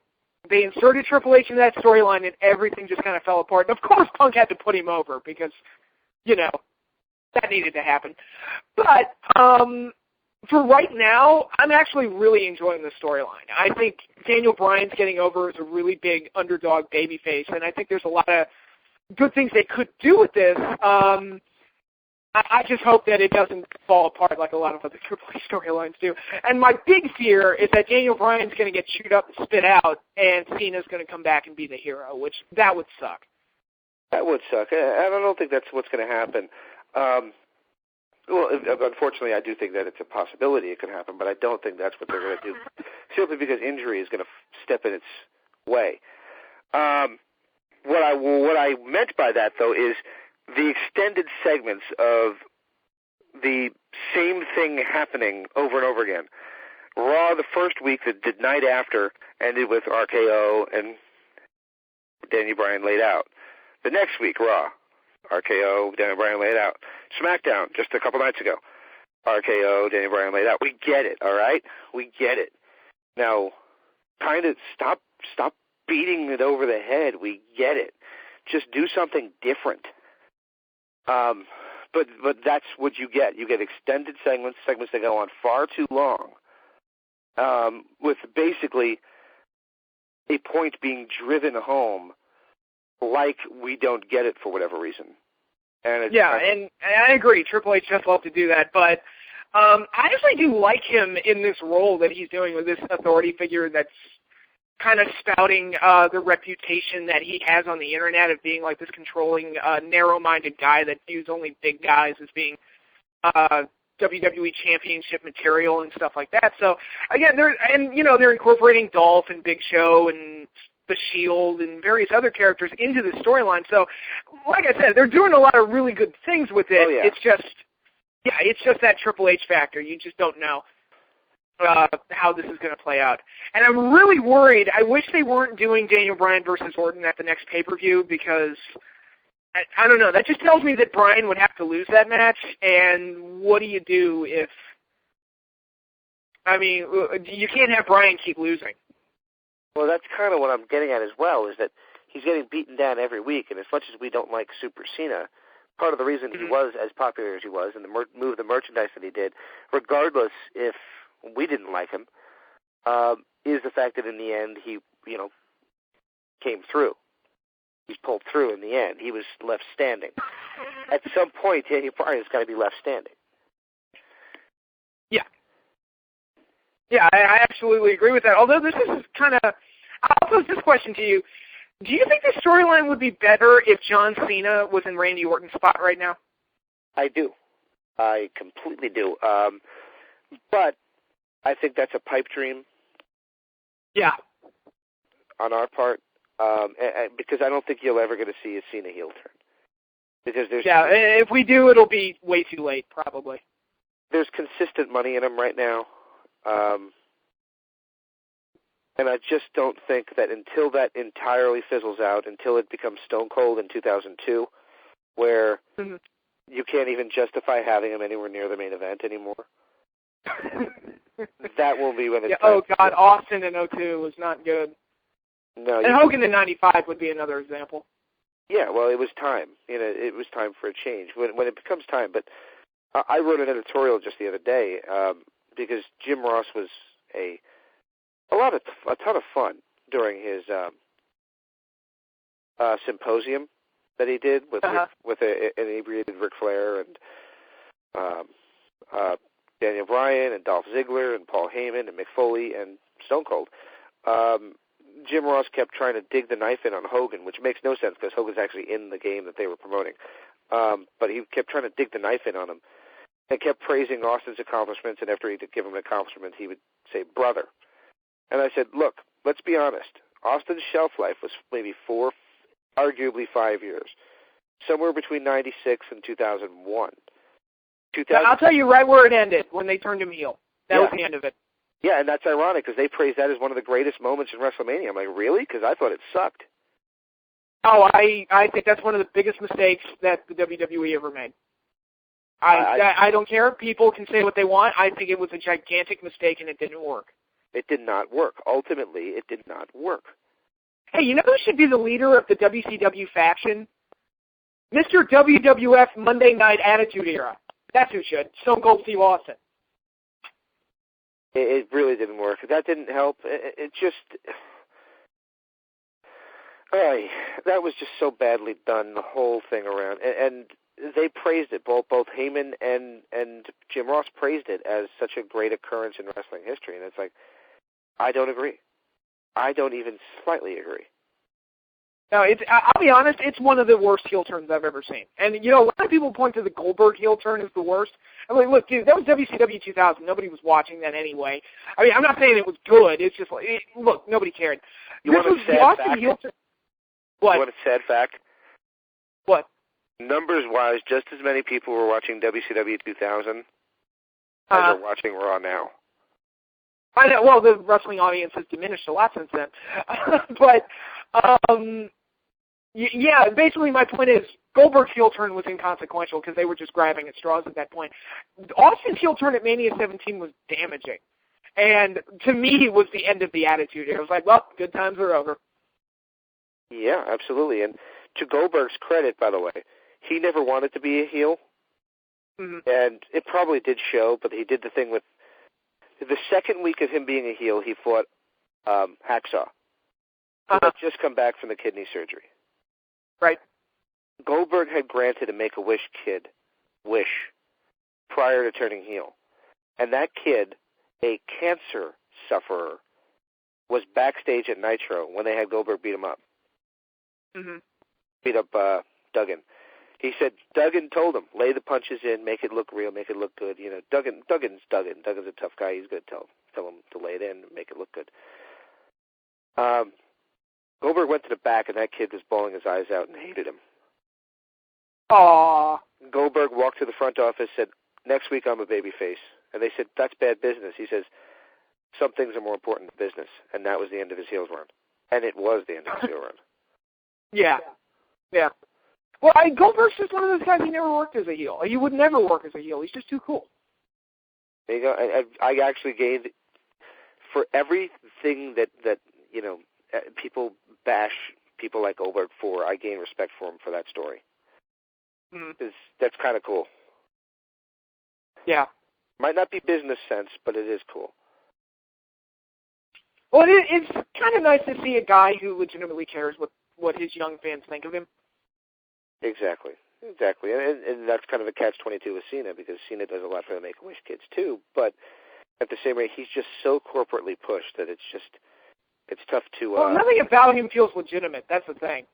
they inserted Triple H in that storyline, and everything just kind of fell apart. And, of course, Punk had to put him over because, you know, that needed to happen. But for right now, I'm actually really enjoying the storyline. I think Daniel Bryan's getting over as a really big underdog babyface, and I think there's a lot of good things they could do with this. I just hope that it doesn't fall apart like a lot of other Triple H storylines do. And my big fear is that Daniel Bryan's going to get chewed up and spit out, and Cena's going to come back and be the hero, which that would suck. That would suck. I don't think that's what's going to happen. Well, unfortunately, I do think that it's a possibility it could happen, but I don't think that's what they're going to do, simply because injury is going to step in its way. What I meant by that, though, is the extended segments of the same thing happening over and over again. Raw the first week, the night after, ended with RKO and Daniel Bryan laid out. The next week, Raw, RKO, Daniel Bryan laid out. SmackDown, just a couple nights ago, RKO, Daniel Bryan laid out. We get it, all right? We get it. Now, kind of stop beating it over the head. We get it. Just do something different. But that's what you get. You get extended segments that go on far too long, with basically a point being driven home like we don't get it for whatever reason. And I agree. Triple H does love to do that, but I actually do like him in this role that he's doing with this authority figure that's kind of spouting the reputation that he has on the internet of being like this controlling, narrow-minded guy that views only big guys as being WWE Championship material and stuff like that. So again, they're incorporating Dolph and Big Show and the Shield and various other characters into the storyline. So, like I said, they're doing a lot of really good things with it. Oh, yeah. It's just that Triple H factor. You just don't know how this is going to play out. And I'm really worried. I wish they weren't doing Daniel Bryan versus Orton at the next pay-per-view because, I don't know, that just tells me that Bryan would have to lose that match. And what do you do if, you can't have Bryan keep losing. Well, that's kind of what I'm getting at as well, is that he's getting beaten down every week. And as much as we don't like Super Cena, part of the reason he was as popular as he was and the merchandise that he did, regardless if we didn't like him, is the fact that in the end he, came through. He's pulled through in the end. He was left standing. At some point, Daniel Bryan's got to be left standing. Yeah. Yeah, I absolutely agree with that. Although this is kind of, I'll pose this question to you. Do you think the storyline would be better if John Cena was in Randy Orton's spot right now? I do. I completely do. But I think that's a pipe dream. Yeah. On our part. Because I don't think you'll ever get to see a Cena heel turn. Because if we do, it'll be way too late, probably. There's consistent money in him right now. And I just don't think that until that entirely fizzles out, until it becomes Stone Cold in 2002, where you can't even justify having him anywhere near the main event anymore, that will be when it's time. Oh, God, Austin in 2002 was not good. No, and Hogan in 95 would be another example. Yeah, well, it was time. It was time for a change when it becomes time. But I wrote an editorial just the other day because Jim Ross was a ton of fun during his symposium that he did with an inebriated Ric Flair and Daniel Bryan and Dolph Ziggler and Paul Heyman and Mick Foley and Stone Cold. Jim Ross kept trying to dig the knife in on Hogan, which makes no sense because Hogan's actually in the game that they were promoting. But he kept trying to dig the knife in on him and kept praising Austin's accomplishments, and after he did give him an accomplishment, he would say, brother. And I said, look, let's be honest. Austin's shelf life was maybe 4, arguably 5 years, somewhere between 96 and 2001. I'll tell you right where it ended, when they turned him heel. That was the end of it. Yeah, and that's ironic because they praised that as one of the greatest moments in WrestleMania. I'm like, really? Because I thought it sucked. Oh, I think that's one of the biggest mistakes that the WWE ever made. I don't care. People can say what they want. I think it was a gigantic mistake, and it didn't work. It did not work. Ultimately, it did not work. Hey, you know who should be the leader of the WCW faction? Mr. WWF Monday Night Attitude Era. That's who should. Stone Cold Steve Austin. It really didn't work. That didn't help. It just... that was just so badly done, the whole thing around. And they praised it. Both Heyman and Jim Ross praised it as such a great occurrence in wrestling history. And it's like, I don't agree. I don't even slightly agree. No, I'll be honest, it's one of the worst heel turns I've ever seen. And, a lot of people point to the Goldberg heel turn as the worst. I'm like, look, dude, that was WCW 2000. Nobody was watching that anyway. I mean, I'm not saying it was good. It's just like, look, nobody cared. You want a sad fact? What? You want a sad fact? What? Numbers-wise, just as many people were watching WCW 2000 as are watching Raw now. I know. Well, the wrestling audience has diminished a lot since then. But, yeah, basically my point is Goldberg's heel turn was inconsequential because they were just grabbing at straws at that point. Austin's heel turn at Mania 17 was damaging. And to me, it was the end of the Attitude Era. It was like, well, good times are over. Yeah, absolutely. And to Goldberg's credit, by the way, he never wanted to be a heel. Mm-hmm. And it probably did show, but he did the thing with the second week of him being a heel, he fought Hacksaw, who had just come back from the kidney surgery. Right. Goldberg had granted a Make-A-Wish kid wish prior to turning heel. And that kid, a cancer sufferer, was backstage at Nitro when they had Goldberg beat him up. Mm-hmm. Beat up Duggan. He said Duggan told him, lay the punches in, make it look real, make it look good. Duggan's Duggan. Duggan's a tough guy. He's going to tell him to lay it in and make it look good. Goldberg went to the back, and that kid was bawling his eyes out and hated him. Aww. Goldberg walked to the front office, said, next week I'm a babyface. And they said, that's bad business. He says, some things are more important than business. And that was the end of his heel run. And it was the end of his heel run. Yeah. Yeah. Well, Goldberg's just one of those guys. He never worked as a heel. He would never work as a heel. He's just too cool. There you go. I actually gained, for everything that people bash people like Goldberg for, I gain respect for him for that story. Mm-hmm. That's kind of cool. Yeah. Might not be business sense, but it is cool. Well, it's kind of nice to see a guy who legitimately cares what his young fans think of him. Exactly. And that's kind of a catch-22 with Cena, because Cena does a lot for the Make-A-Wish kids too, but at the same rate, he's just so corporately pushed that it's tough to... Well, nothing about him feels legitimate. That's the thing.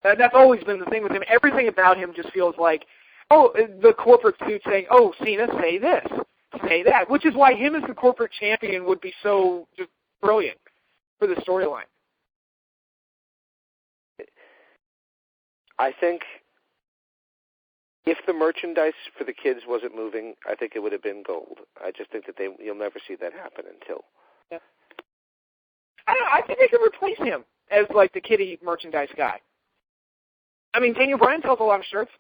That's always been the thing with him. Everything about him just feels like, the corporate suit saying, Cena, say this, say that, which is why him as the corporate champion would be so just brilliant for the storyline. I think if the merchandise for the kids wasn't moving, I think it would have been gold. I just think that you'll never see that happen until. Yeah. I think they could replace him as like the kiddie merchandise guy. I mean, Daniel Bryan sells a lot of shirts.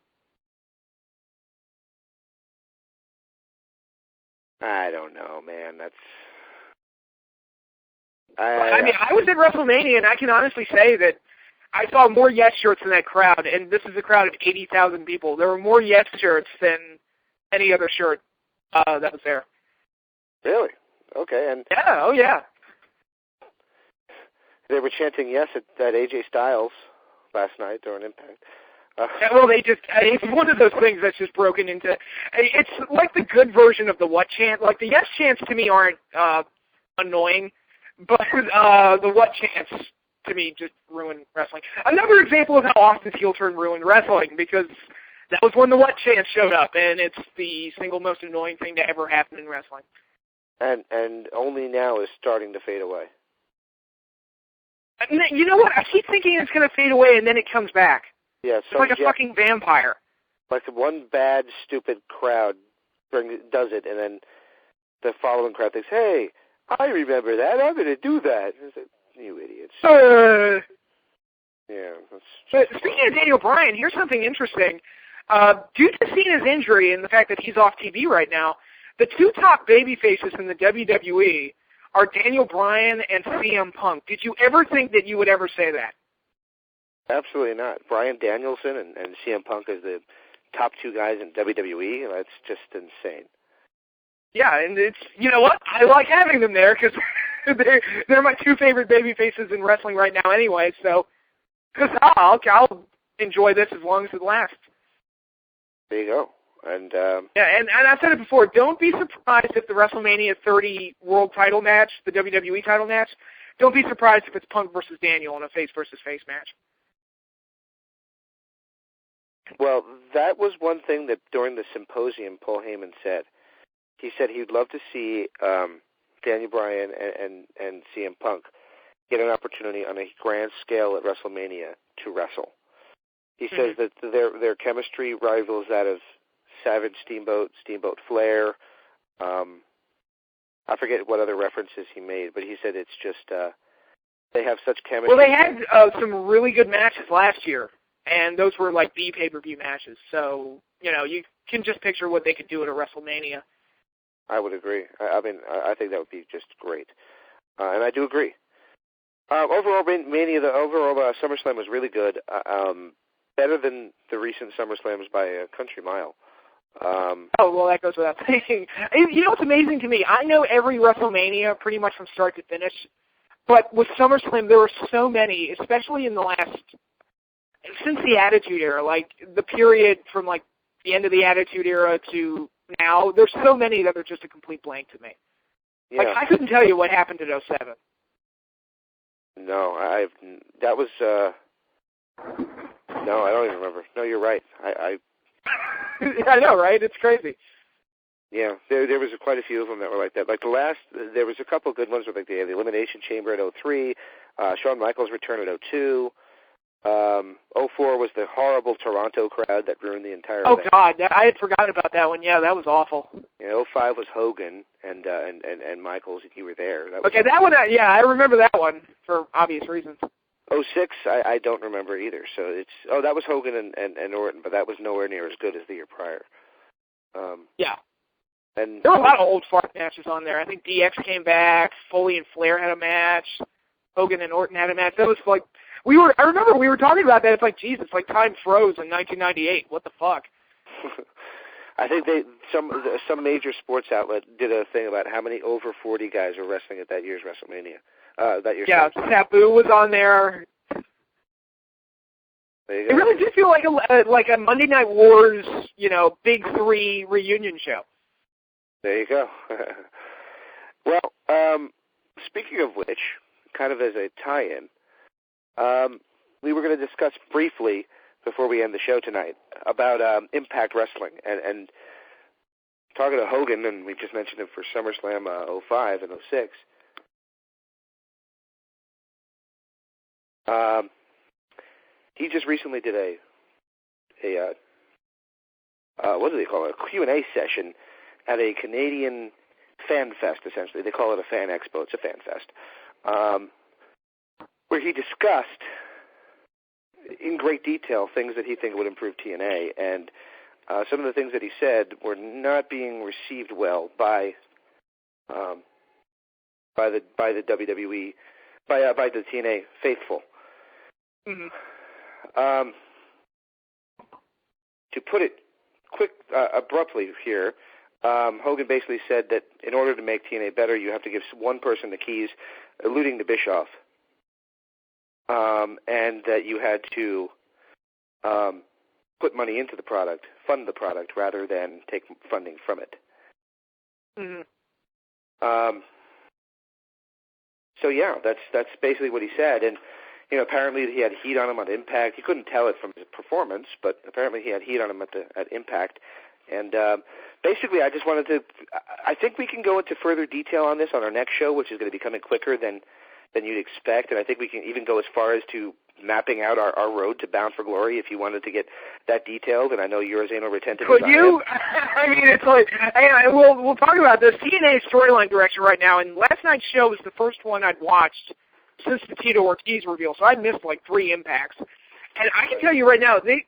I don't know, man. I was at WrestleMania, and I can honestly say that I saw more Yes shirts in that crowd, and this is a crowd of 80,000 people. There were more Yes shirts than any other shirt that was there. Really? Okay. And yeah, oh yeah. They were chanting Yes at AJ Styles last night during Impact. Well, it's one of those things that's just broken into, it's like the good version of the what chant. Like the Yes chants to me aren't annoying, but the what chants to me just ruin wrestling. Another example of how Austin's heel turn ruined wrestling, because that was when the what chant showed up, and it's the single most annoying thing to ever happen in wrestling. And only now is starting to fade away. You know what? I keep thinking it's going to fade away, and then it comes back. Yeah, it's like a fucking vampire. Like one bad, stupid crowd does it, and then the following crowd thinks, hey, I remember that. I'm going to do that. You idiots. Yeah. But speaking of Daniel Bryan, here's something interesting. Due to Cena's injury and the fact that he's off TV right now, the two top baby faces in the WWE are Daniel Bryan and CM Punk. Did you ever think that you would ever say that? Absolutely not. Bryan Danielson and CM Punk as the top two guys in WWE, that's just insane. Yeah, and it's, you know what? I like having them there because they're my two favorite baby faces in wrestling right now anyway, so because I'll enjoy this as long as it lasts. There you go. And and I've said it before, don't be surprised if the WrestleMania 30 World Title match, the WWE title match, don't be surprised if it's Punk versus Daniel in a face versus face match. Well, that was one thing that during the symposium Paul Heyman said. He said he'd love to see Daniel Bryan and CM Punk get an opportunity on a grand scale at WrestleMania to wrestle. He says that their chemistry rivals that of Savage Steamboat, Steamboat Flair. I forget what other references he made, but he said it's just they have such chemistry. Well, they had some really good matches last year, and those were like the pay-per-view matches. So, you can just picture what they could do at a WrestleMania. I would agree. I mean, I think that would be just great. And I do agree. Overall, Mania, the overall SummerSlam was really good. Better than the recent SummerSlams by a country mile. Well, that goes without saying. You know what's amazing to me? I know every WrestleMania pretty much from start to finish, but with SummerSlam, there were so many, especially in the since the Attitude Era, like the period from like the end of the Attitude Era to now, there's so many that are just a complete blank to me. Yeah. Like, I couldn't tell you what happened at 07. No, that was, no, I don't even remember. No, you're right. I I know, right? It's crazy. Yeah, there was quite a few of them that were like that. Like there was a couple of good ones with like the Elimination Chamber at 03, Shawn Michaels' return at 02. 04 was the horrible Toronto crowd that ruined the entire event. God, I had forgotten about that one. Yeah, that was awful. 05 was Hogan and Michaels. You were there. That one. I remember that one for obvious reasons. 06, I don't remember either. So that was Hogan and Orton, but that was nowhere near as good as the year prior. Yeah. And there were a lot of old fart matches on there. I think DX came back. Foley and Flair had a match. Hogan and Orton had a match. That was like I remember we were talking about that. It's like, geez, it's like time froze in 1998. What the fuck? I think some major sports outlet did a thing about how many over 40 guys were wrestling at that year's WrestleMania. Yeah, Sabu was on there. There you go. It really did feel like a Monday Night Wars, Big Three reunion show. There you go. Well, speaking of which, kind of as a tie-in, we were going to discuss briefly before we end the show tonight about Impact Wrestling and talking to Hogan, and we just mentioned him for SummerSlam 05 and 06. He just recently did a what do they call it? A Q&A session at a Canadian fan fest, essentially. They call it a fan expo. It's a fan fest. Where he discussed in great detail things that he think would improve TNA, and some of the things that he said were not being received well by the WWE, by the TNA faithful. Mm-hmm. To put it abruptly here, Hogan basically said that in order to make TNA better, you have to give one person the keys, alluding to Bischoff, and that you had to put money into the product, fund the product, rather than take funding from it. Mm-hmm. So yeah, that's basically what he said, and apparently he had heat on him on Impact. He couldn't tell it from his performance, but apparently he had heat on him at Impact. And basically, I just wanted to. I think we can go into further detail on this on our next show, which is going to be coming quicker than you'd expect. And I think we can even go as far as to mapping out our road to Bound for Glory if you wanted to get that detailed. And I know you're as anal retentive as I am. Could you? I mean, it's like, we'll talk about this. TNA's storyline direction right now, and last night's show was the first one I'd watched since the Tito Ortiz reveal, so I missed like 3 impacts. And I can tell you right now, the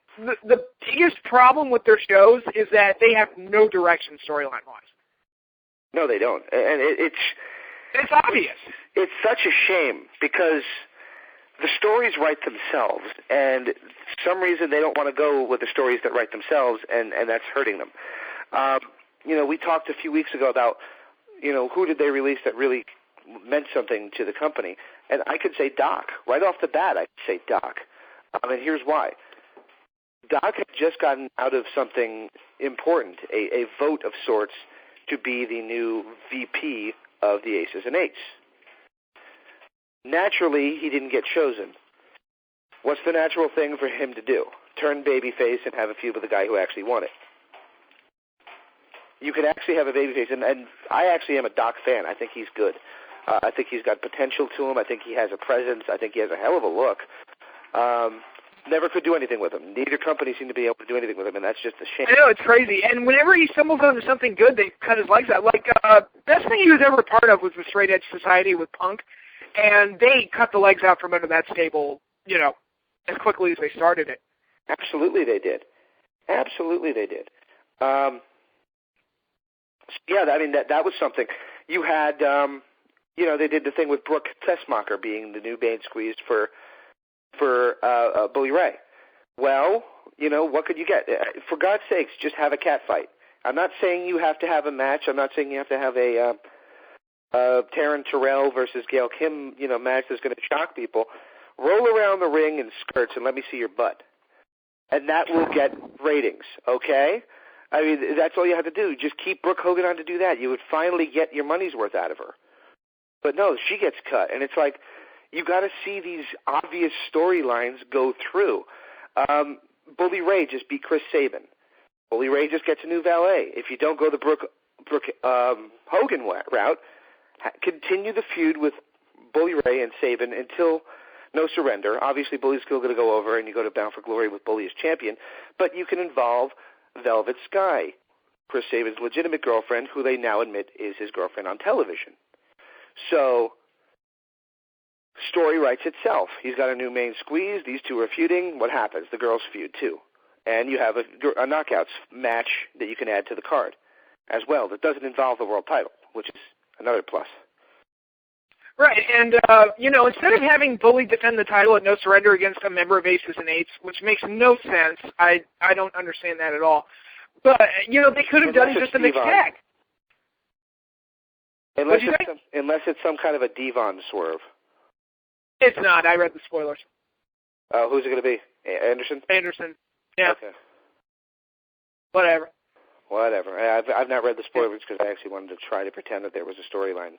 biggest problem with their shows is that they have no direction storyline-wise. No, they don't. And it's obvious. It's such a shame because the stories write themselves, and for some reason they don't want to go with the stories that write themselves, and that's hurting them. We talked a few weeks ago about, who did they release that really meant something to the company, and I could say Doc. Right off the bat, I could say Doc. And here's why. Doc had just gotten out of something important, a vote of sorts, to be the new VP of the Aces and Eights. Naturally, he didn't get chosen. What's the natural thing for him to do? Turn babyface and have a feud with the guy who actually won it. You could actually have a babyface, and I actually am a Doc fan. I think he's good. I think he's got potential to him. I think he has a presence. I think he has a hell of a look. Never could do anything with him. Neither company seemed to be able to do anything with him, and that's just a shame. I know, it's crazy. And whenever he stumbles onto something good, they cut his legs out. Like, best thing he was ever a part of was the Straight Edge Society with Punk, and they cut the legs out from under that stable, you know, as quickly as they started it. Absolutely they did. Absolutely they did. Yeah, I mean, that was something. You had, you know, they did the thing with Brooke Tessmacher being the new main squeeze for Bully Ray. Well, you know, what could you get? For God's sakes, just have a cat fight. I'm not saying you have to have a match. I'm not saying you have to have a Taryn Terrell versus Gail Kim, you know, match that's going to shock people. Roll around the ring in skirts and let me see your butt. And that will get ratings, okay? I mean, that's all you have to do. Just keep Brooke Hogan on to do that. You would finally get your money's worth out of her. But no, she gets cut. And it's like, you got to see these obvious storylines go through. Bully Ray just beat Chris Sabin. Bully Ray just gets a new valet. If you don't go the Brooke Hogan route, continue the feud with Bully Ray and Sabin until No Surrender. Obviously, Bully's still going to go over, and you go to Bound for Glory with Bully as champion. But you can involve Velvet Sky, Chris Sabin's legitimate girlfriend, who they now admit is his girlfriend on television. So, story writes itself. He's got a new main squeeze. These two are feuding. What happens? The girls feud, too. And you have a knockouts match that you can add to the card as well that doesn't involve the world title, which is another plus. Right, and, you know, instead of having Bully defend the title at No Surrender against a member of Aces and Eights, which makes no sense, I don't understand that at all. But, you know, they could have done it just a mixed tag. Unless it's some kind of a Devon swerve. It's not. I read the spoilers. Who's it going to be? Anderson? Anderson. Yeah. Okay. Whatever. I've not read the spoilers because I actually wanted to try to pretend that there was a storyline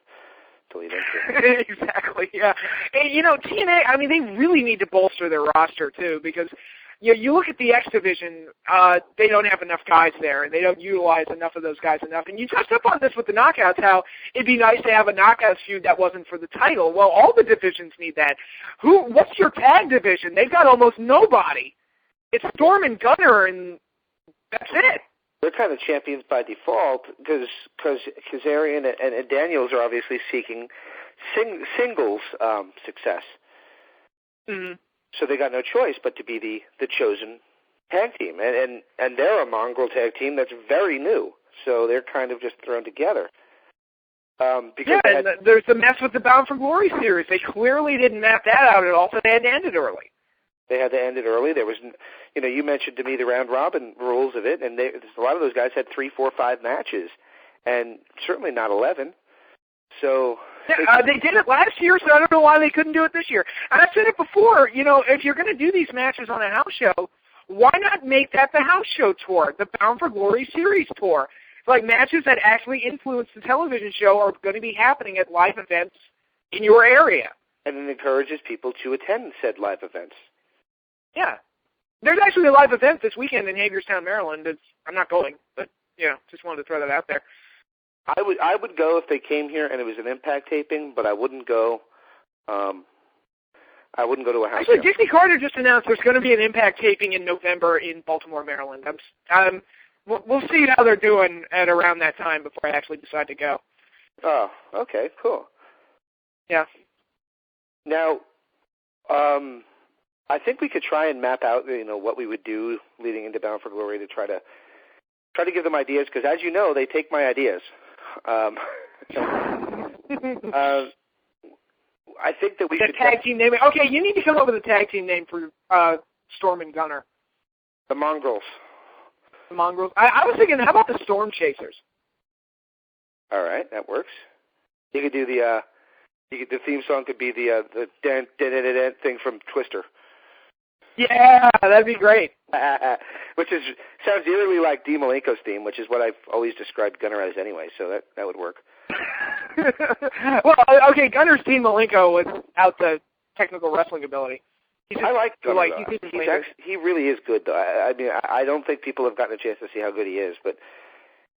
to lead into. Exactly, yeah. And, you know, TNA, I mean, they really need to bolster their roster, too, because, you know, you look at the X Division, they don't have enough guys there, and they don't utilize enough of those guys enough. And you touched up on this with the Knockouts, how it'd be nice to have a Knockouts feud that wasn't for the title. Well, all the divisions need that. What's your tag division? They've got almost nobody. It's Storm and Gunner, and that's it. They're kind of champions by default because Kazarian and Daniels are obviously seeking singles success. Mm-hmm. So they got no choice but to be the chosen tag team. And they're a mongrel tag team that's very new. So they're kind of just thrown together. There's the mess with the Bound for Glory series. They clearly didn't map that out at all, so they had to end it early. They had to end it early. There was, you know, you mentioned to me the round robin rules of it, and a lot of those guys had 3, 4, 5 matches, and certainly not 11. So they did it last year, so I don't know why they couldn't do it this year. And I've said it before. You know, if you're going to do these matches on a house show, why not make that the house show tour, the Bound for Glory series tour? Like matches that actually influence the television show are going to be happening at live events in your area. And it encourages people to attend said live events. Yeah. There's actually a live event this weekend in Hagerstown, Maryland. I'm not going, but, you know, just wanted to throw that out there. I would go if they came here and it was an Impact taping, but I wouldn't go to a house Actually, show. Dixie Carter just announced there's going to be an Impact taping in November in Baltimore, Maryland. We'll see how they're doing at around that time before I actually decide to go. Oh, okay, cool. Yeah. Now, I think we could try and map out, you know, what we would do leading into Bound for Glory to try to give them ideas, because as you know, they take my ideas. I think that we should tag team name. Okay, you need to come up with a tag team name for Storm and Gunner. The Mongrels. The Mongrels. I was thinking, how about the Storm Chasers? All right, that works. You could do the theme song could be the thing from Twister. Yeah, that'd be great. Which sounds eerily like Dean Malenko's theme, which is what I've always described Gunner as anyway, so that would work. Well, okay, Gunner's Dean Malenko without the technical wrestling ability. I like Gunner. He really is good, though. I mean, I don't think people have gotten a chance to see how good he is, but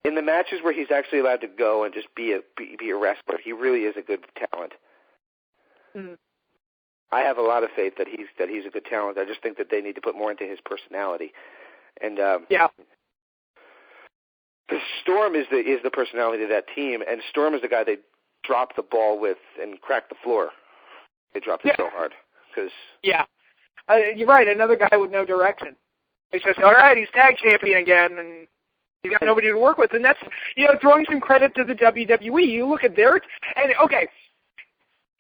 in the matches where he's actually allowed to go and just be a wrestler, he really is a good talent. Mm-hmm. I have a lot of faith that he's a good talent. I just think that they need to put more into his personality. And Storm is the personality of that team, and Storm is the guy they drop the ball with and crack the floor. They dropped it so hard. You're right, another guy with no direction. He says, all right, he's tag champion again, and he's got nobody to work with. And that's, throwing some credit to the WWE. You look at and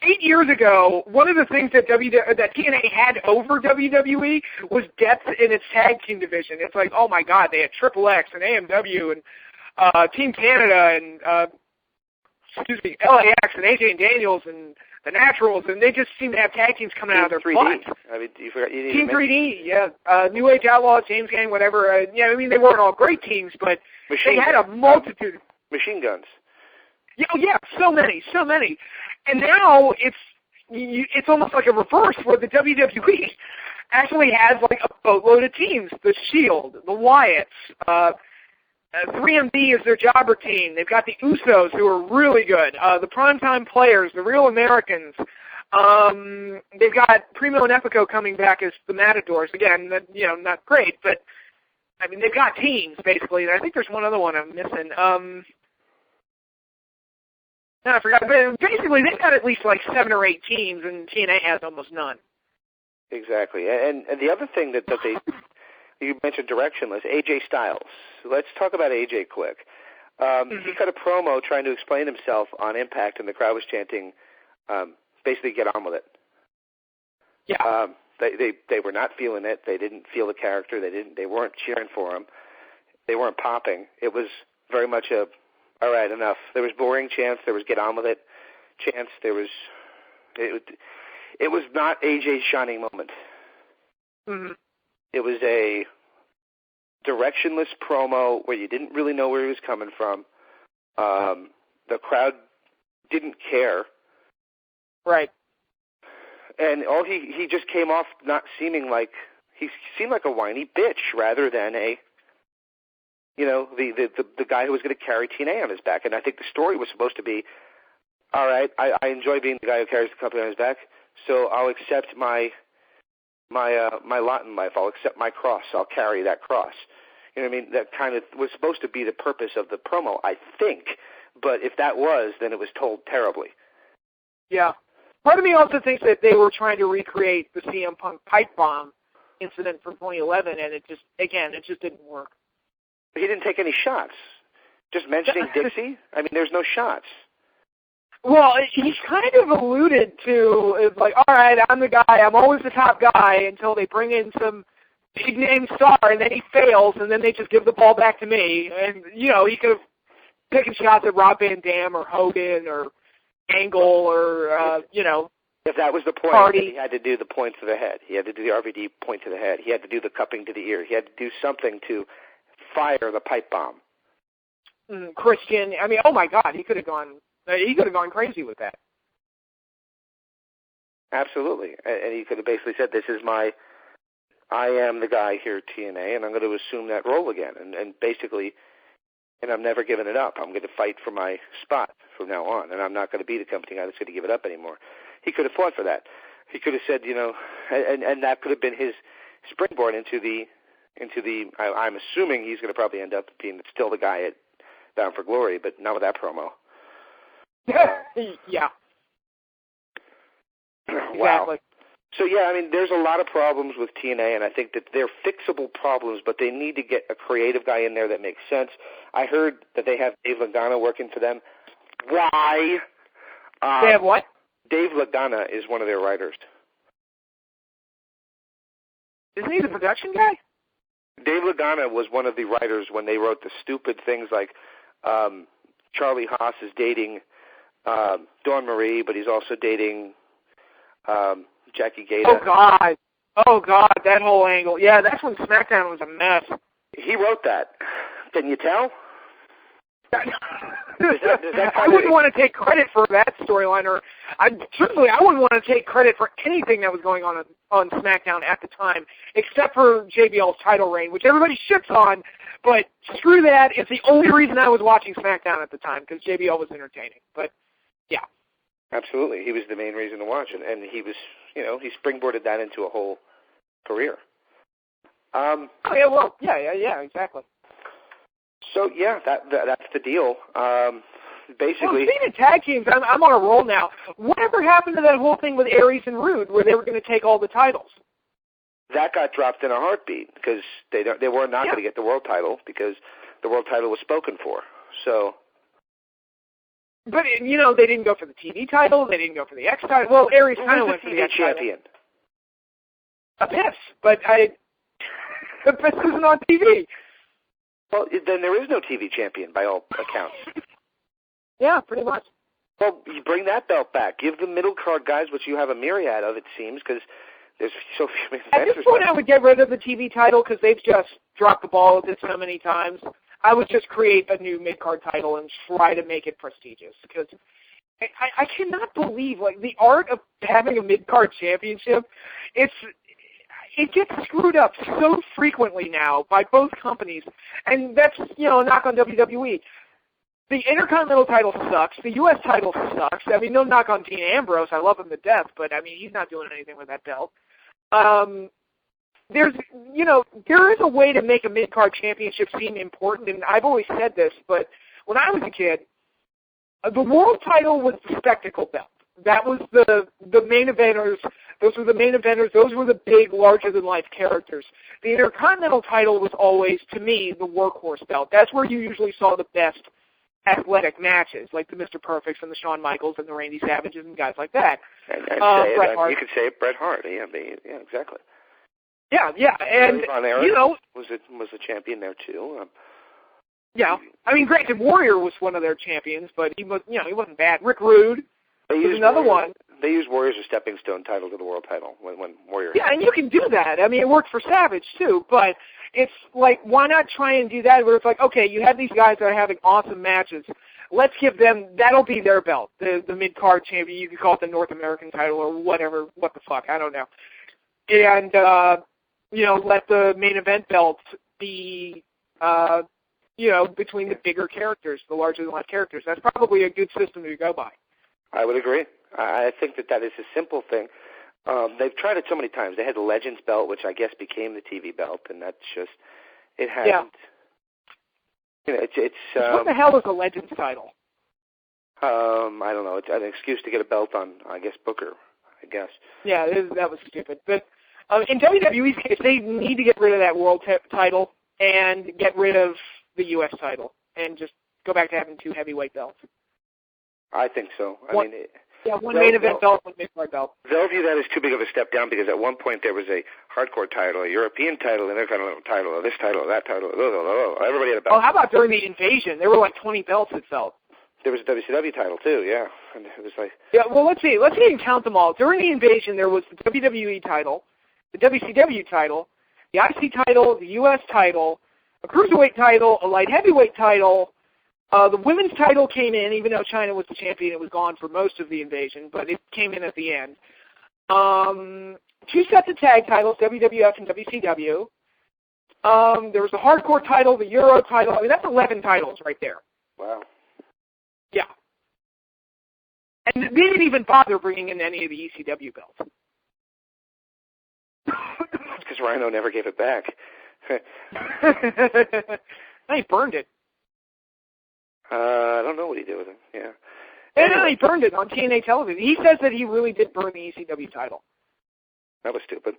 8 years ago, one of the things that TNA had over WWE was depth in its tag team division. It's like, oh my God, they had Triple X and AMW and Team Canada and LAX and AJ and Daniels and the Naturals, and they just seem to have tag teams coming out of their butts. I mean, you forgot. Team 3D, New Age Outlaws, James Gang, whatever. I mean, they weren't all great teams, but they had a multitude. Machine guns. So many. And now it's almost like a reverse where the WWE actually has like a boatload of teams. The Shield, the Wyatts, 3MD is their jobber team. They've got the Usos, who are really good. The Primetime Players, the Real Americans. They've got Primo and Epico coming back as the Matadors. Again, not great, but I mean they've got teams basically. And I think there's one other one I'm missing. I forgot. But basically, they've got at least like 7 or 8 teams, and TNA has almost none. Exactly. And the other thing that they you mentioned directionless, AJ Styles. Let's talk about AJ quick. He cut a promo trying to explain himself on Impact, and the crowd was chanting, basically, get on with it. Yeah. They were not feeling it. They didn't feel the character. They weren't cheering for him. They weren't popping. It was very much all right, enough. There was boring chants. There was get on with it chants. It was not AJ's shining moment. Mm-hmm. It was a directionless promo where you didn't really know where he was coming from. The crowd didn't care. Right. And he just came off not seeming like he seemed like a whiny bitch rather than the guy who was going to carry TNA on his back. And I think the story was supposed to be, all right, I enjoy being the guy who carries the company on his back, so I'll accept my lot in life. I'll accept my cross. I'll carry that cross. You know what I mean? That kind of was supposed to be the purpose of the promo, I think. But if that was, then it was told terribly. Yeah. Part of me also thinks that they were trying to recreate the CM Punk pipe bomb incident from 2011, and it just didn't work. He didn't take any shots. Just mentioning Dixie? I mean, there's no shots. Well, he's kind of alluded to, it's like, all right, I'm the guy, I'm always the top guy until they bring in some big-name star, and then he fails, and then they just give the ball back to me. And, he could have taken shots at Rob Van Dam or Hogan or Angle or, If that was the point, Party. He had to do the point to the head. He had to do the RVD point to the head. He had to do the cupping to the ear. He had to do something to fire the pipe bomb. Christian, I mean, oh my God, he could have gone crazy with that. Absolutely, and he could have basically said, I am the guy here at TNA, and I'm going to assume that role again, and basically, and I'm never giving it up. I'm going to fight for my spot from now on, and I'm not going to be the company guy that's going to give it up anymore. He could have fought for that. He could have said, and that could have been his springboard into the. I'm assuming he's going to probably end up being still the guy at Bound for Glory, but not with that promo. Yeah. Wow. Exactly. So, I mean, there's a lot of problems with TNA, and I think that they're fixable problems, but they need to get a creative guy in there that makes sense. I heard that they have Dave Lagana working for them. Why? They have what? Dave Lagana is one of their writers. Isn't he the production guy? Dave Lagana was one of the writers when they wrote the stupid things like Charlie Haas is dating Dawn Marie, but he's also dating Jackie Gaeta. Oh, God. Oh, God, that whole angle. Yeah, that's when SmackDown was a mess. He wrote that. Can you tell? I wouldn't want to take credit for that storyline, or truthfully, I wouldn't want to take credit for anything that was going on SmackDown at the time, except for JBL's title reign, which everybody ships on. But screw that; it's the only reason I was watching SmackDown at the time, because JBL was entertaining. But yeah, absolutely, he was the main reason to watch it, and he was, he springboarded that into a whole career. Yeah, exactly. So yeah, that's the deal. Basically, well, speaking of tag teams, I'm on a roll now. Whatever happened to that whole thing with Aries and Rude, where they were going to take all the titles? That got dropped in a heartbeat because they were not going to get the world title because the world title was spoken for. So, but they didn't go for the TV title. They didn't go for the X title. Well, Aries kind of went for the X champion. Abyss, but Abyss isn't on TV. Well, then there is no TV champion by all accounts. Yeah, pretty much. Well, you bring that belt back. Give the middle card guys, which you have a myriad of, it seems, because there's so few At this point, I would get rid of the TV title because they've just dropped the ball with it so many times. I would just create a new mid-card title and try to make it prestigious because I cannot believe, the art of having a mid-card championship, it gets screwed up so frequently now by both companies, and that's, a knock on WWE. The Intercontinental title sucks. The U.S. title sucks. I mean, no knock on Dean Ambrose. I love him to death, but, he's not doing anything with that belt. There is a way to make a mid-card championship seem important, and I've always said this, but when I was a kid, the world title was the spectacle belt. That was the main eventers. Those were the main eventers. Those were the big, larger-than-life characters. The Intercontinental title was always, to me, the workhorse belt. That's where you usually saw the best athletic matches, like the Mr. Perfects and the Shawn Michaels and the Randy Savages and guys like that. And Bret Hart. You could say it, Bret Hart. Yeah, exactly. Yeah, and was the champion there too. Yeah, granted, Warrior was one of their champions, but he was, he wasn't bad. Rick Rude was another one. They used Warrior as a stepping stone title to the world title when Warrior. Yeah, and you can do that. It worked for Savage too, but it's like, why not try and do that where it's like, okay, you have these guys that are having awesome matches. Let's give them, that'll be their belt, the mid-card champion. You could call it the North American title or whatever, what the fuck, I don't know. And, let the main event belt be, between the bigger characters, the larger-than-life characters. That's probably a good system to go by. I would agree. I think that is a simple thing. They've tried it so many times. They had the Legends belt, which I guess became the TV belt, and that's just, it hasn't. Yeah. It's what the hell is a Legends title? I don't know. It's an excuse to get a belt on, I guess, Booker, I guess. Yeah, that was stupid. But in WWE's case, they need to get rid of that world title and get rid of the U.S. title and just go back to having two heavyweight belts. I think so. One main event belt, one mid-card belt. They'll view that as too big of a step down because at one point there was a hardcore title, a European title, and Intercontinental title, this title, that title. Everybody had a belt. Oh, how about during the Invasion? There were like 20 belts, it felt. There was a WCW title too, yeah. And it was like. Yeah, well, let's see. Let's even count them all. During the Invasion, there was the WWE title, the WCW title, the IC title, the U.S. title, a Cruiserweight title, a Light Heavyweight title. The women's title came in, even though China was the champion. It was gone for most of the Invasion, but it came in at the end. 2 sets of tag titles, WWF and WCW. There was the hardcore title, the Euro title. That's 11 titles right there. Wow. Yeah. And they didn't even bother bringing in any of the ECW belts. Because Rhino never gave it back. He burned it. I don't know what he did with it. Yeah. Anyway. He burned it on TNA television. He says that he really did burn the ECW title. That was stupid.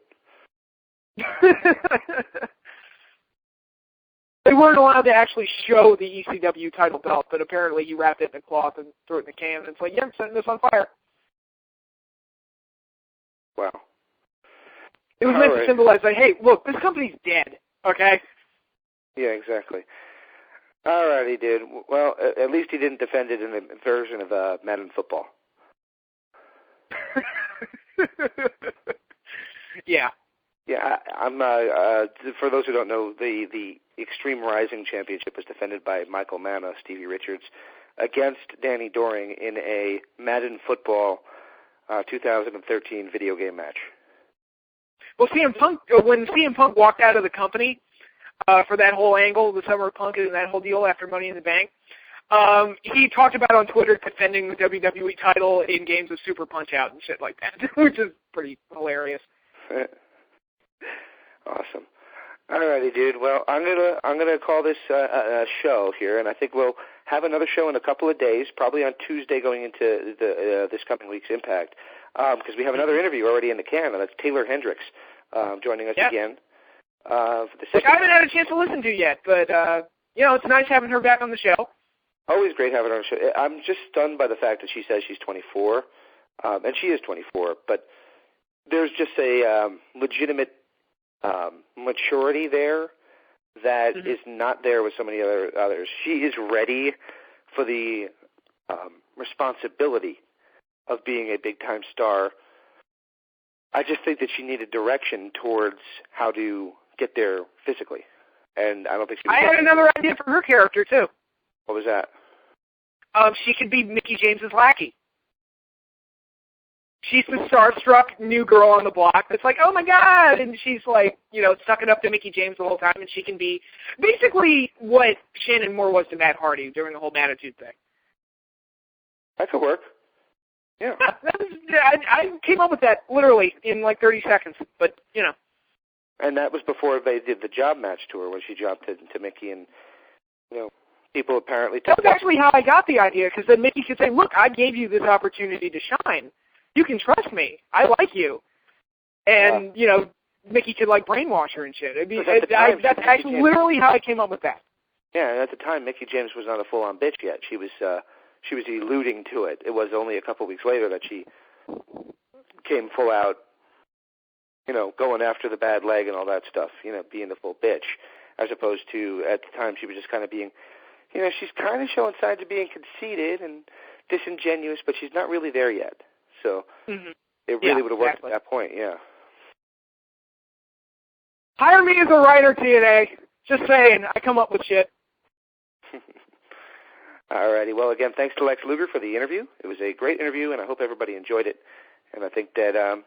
They weren't allowed to actually show the ECW title belt, but apparently he wrapped it in a cloth and threw it in a can, and it's like, I'm setting this on fire. Wow. It was meant to symbolize, like, hey, look, this company's dead, okay? Yeah, exactly. All righty, dude. Well, at least he didn't defend it in a version of Madden football. Yeah. Yeah, I'm. For those who don't know, the Extreme Rising Championship was defended by Michael Mama, Stevie Richards, against Danny Doring in a Madden Football 2013 video game match. Well, CM Punk, when CM Punk walked out of the company for that whole angle, the Summer of Punk and that whole deal after Money in the Bank, he talked about on Twitter defending the WWE title in games of Super Punch-Out and shit like that, which is pretty hilarious. Awesome. Alrighty, dude. Well, I'm gonna call this a show here, and I think we'll have another show in a couple of days, probably on Tuesday, going into this coming week's Impact, because we have another interview already in the can, and that's Taylor Hendricks joining us again. Which I haven't had a chance to listen to yet, but it's nice having her back on the show. Always great having her on the show. I'm just stunned by the fact that she says she's 24, and she is 24, but there's just a legitimate maturity there that is not there with so many others. She is ready for the responsibility of being a big-time star. I just think that she needed direction towards how to get there physically, and I don't think she. I had another idea for her character too. What was that? She could be Mickie James's lackey. She's the starstruck new girl on the block that's like, oh my God, and she's like, sucking up to Mickie James the whole time, and she can be basically what Shannon Moore was to Matt Hardy during the whole Attitude thing. That could work. Yeah. I came up with that literally in like 30 seconds, but And that was before they did the job match tour when she jumped into Mickie, and people apparently. That was actually how I got the idea, because then Mickie could say, look, I gave you this opportunity to shine. You can trust me. I like you. And, Mickie could, brainwash her and shit. That's actually literally how I came up with that. Yeah, and at the time, Mickie James was not a full-on bitch yet. She was alluding to it. It was only a couple weeks later that she came full out, going after the bad leg and all that stuff, being the full bitch, as opposed to, at the time, she was just kind of being, she's kind of showing signs of being conceited and disingenuous, but she's not really there yet. So it really would have worked at that point, yeah. Hire me as a writer, TNA. Just saying, I come up with shit. Alrighty, well, again, thanks to Lex Luger for the interview. It was a great interview, and I hope everybody enjoyed it. And I think that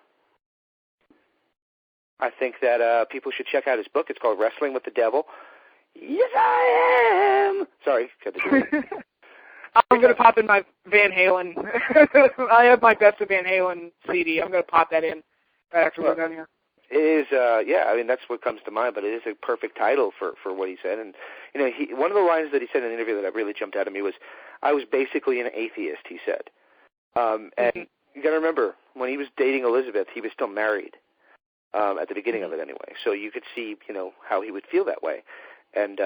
people should check out his book. It's called Wrestling with the Devil. Yes, I am. Sorry, cut the I'm going to pop in my Van Halen. I have my Best of Van Halen CD. I'm going to pop that in right after we're done here. It is, that's what comes to mind, but it is a perfect title for what he said. And, one of the lines that he said in the interview that really jumped out at me was, I was basically an atheist, he said. And you got to remember, when he was dating Elizabeth, he was still married at the beginning of it anyway. So you could see, how he would feel that way. And,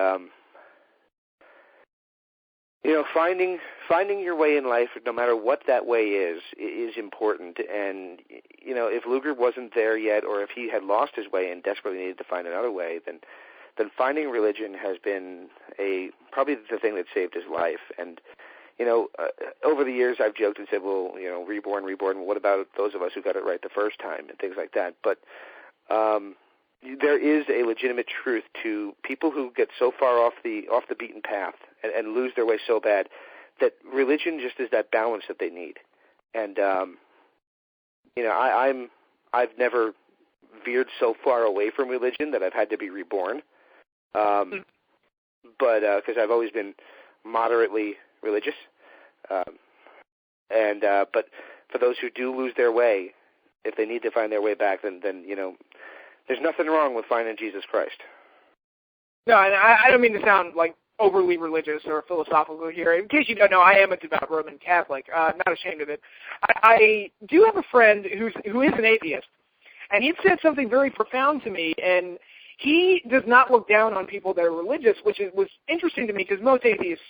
finding your way in life, no matter what that way is important. And, if Luger wasn't there yet, or if he had lost his way and desperately needed to find another way, then finding religion has been probably the thing that saved his life. And, over the years I've joked and said, well, reborn, what about those of us who got it right the first time and things like that? But there is a legitimate truth to people who get so far off the beaten path and lose their way so bad that religion just is that balance that they need. And I've never veered so far away from religion that I've had to be reborn. But because I've always been moderately religious. But for those who do lose their way, if they need to find their way back, then there's nothing wrong with finding Jesus Christ. No, and I don't mean to sound like overly religious or philosophical here. In case you don't know, I am a devout Roman Catholic. I'm not ashamed of it. I do have a friend who is an atheist, and he said something very profound to me, and he does not look down on people that are religious, which was interesting to me because most atheists,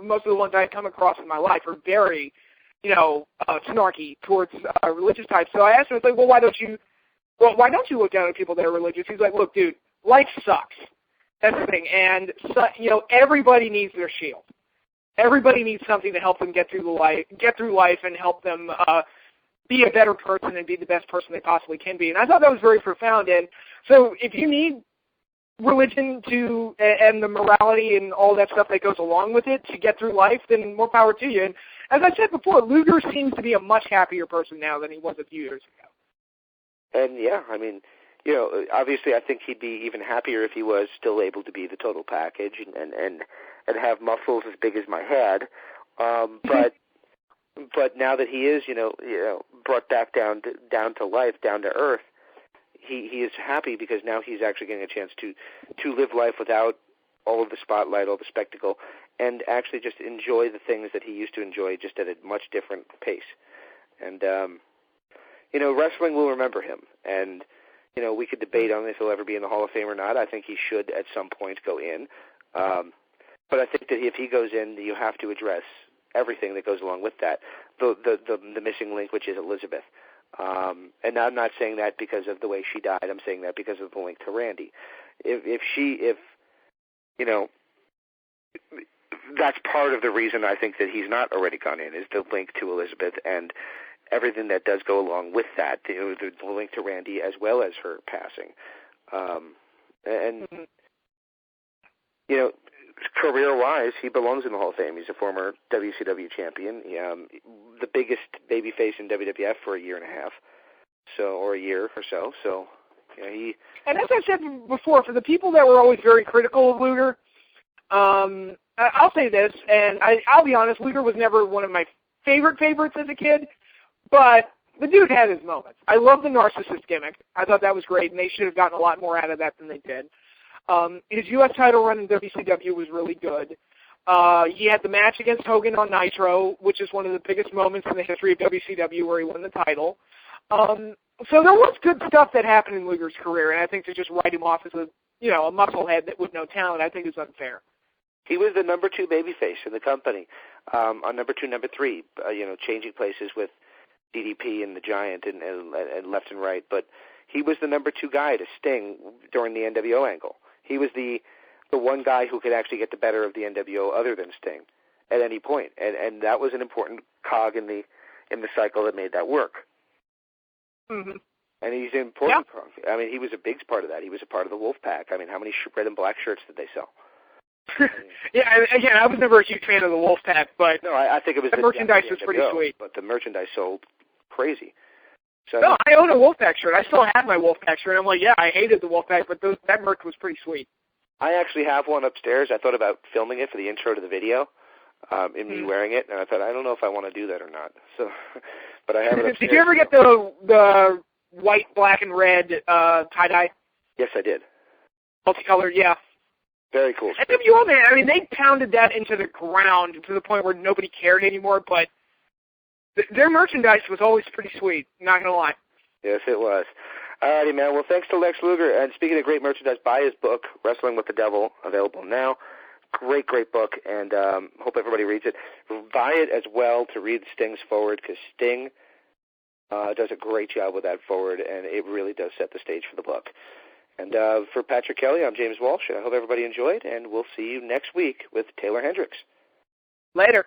most of the ones I've come across in my life are very, snarky towards religious types. So I asked him, well, why don't you look down on people that are religious? He's like, look, dude, life sucks. That's the thing. And, everybody needs their shield. Everybody needs something to help them get through life and help them be a better person and be the best person they possibly can be. And I thought that was very profound. And so if you need religion to and the morality and all that stuff that goes along with it to get through life, then more power to you. And as I said before, Luger seems to be a much happier person now than he was a few years ago. And yeah, I mean, you know, obviously I think he'd be even happier if he was still able to be the total package and have muscles as big as my head. But now that he is, you know, brought back down to life, down to earth, he is happy because now he's actually getting a chance to live life without all of the spotlight, all the spectacle, and actually just enjoy the things that he used to enjoy just at a much different pace. And, you know, wrestling will remember him. And, you know, we could debate on if he'll ever be in the Hall of Fame or not. I think he should at some point go in. But I think that if he goes in, you have to address everything that goes along with that. The missing link, which is Elizabeth. And I'm not saying that because of the way she died. I'm saying that because of the link to Randy. If you know, that's part of the reason I think that he's not already gone in, is the link to Elizabeth and everything that does go along with that, the link to Randy as well as her passing. And, you know, career-wise, he belongs in the Hall of Fame. He's a former WCW champion, the biggest babyface in WWF for a year and a half, or a year or so. So, you know, And as I said before, for the people that were always very critical of Luger, I'll say this, and I'll be honest, Luger was never one of my favorites as a kid, but the dude had his moments. I love the narcissist gimmick. I thought that was great, and they should have gotten a lot more out of that than they did. His U.S. title run in WCW was really good. He had the match against Hogan on Nitro, which is one of the biggest moments in the history of WCW where he won the title. So there was good stuff that happened in Luger's career, and I think to just write him off as a musclehead with no talent, I think is unfair. He was the number 2 babyface in the company, on number 2, number 3, changing places with DDP and the Giant and left and right. But he was the number 2 guy to Sting during the NWO angle. He was the one guy who could actually get the better of the NWO other than Sting at any point, and that was an important cog in the cycle that made that work. Mm-hmm. And he's an important cog. I mean, he was a big part of that. He was a part of the Wolf Pack. I mean, how many red and black shirts did they sell? Yeah, again, I was never a huge fan of the Wolf Pack, but no, I think it was the merchandise was pretty sweet. But the merchandise sold crazy. So no, I own a Wolfpack shirt. I still have my Wolfpack shirt. I'm like, yeah, I hated the Wolfpack, but that merch was pretty sweet. I actually have one upstairs. I thought about filming it for the intro to the video, in me wearing it, and I thought, I don't know if I want to do that or not. So, but I have it upstairs. Did you ever get the white, black, and red tie-dye? Yes, I did. Multicolored, yeah. Very cool. NWO, man, I mean, they pounded that into the ground to the point where nobody cared anymore, but their merchandise was always pretty sweet, not going to lie. Yes, it was. All righty, man. Well, thanks to Lex Luger. And speaking of great merchandise, buy his book, Wrestling with the Devil, available now. Great, great book, and hope everybody reads it. Buy it as well to read Sting's forward, because Sting does a great job with that forward, and it really does set the stage for the book. And for Patrick Kelly, I'm James Walsh. I hope everybody enjoyed, and we'll see you next week with Taylor Hendricks. Later.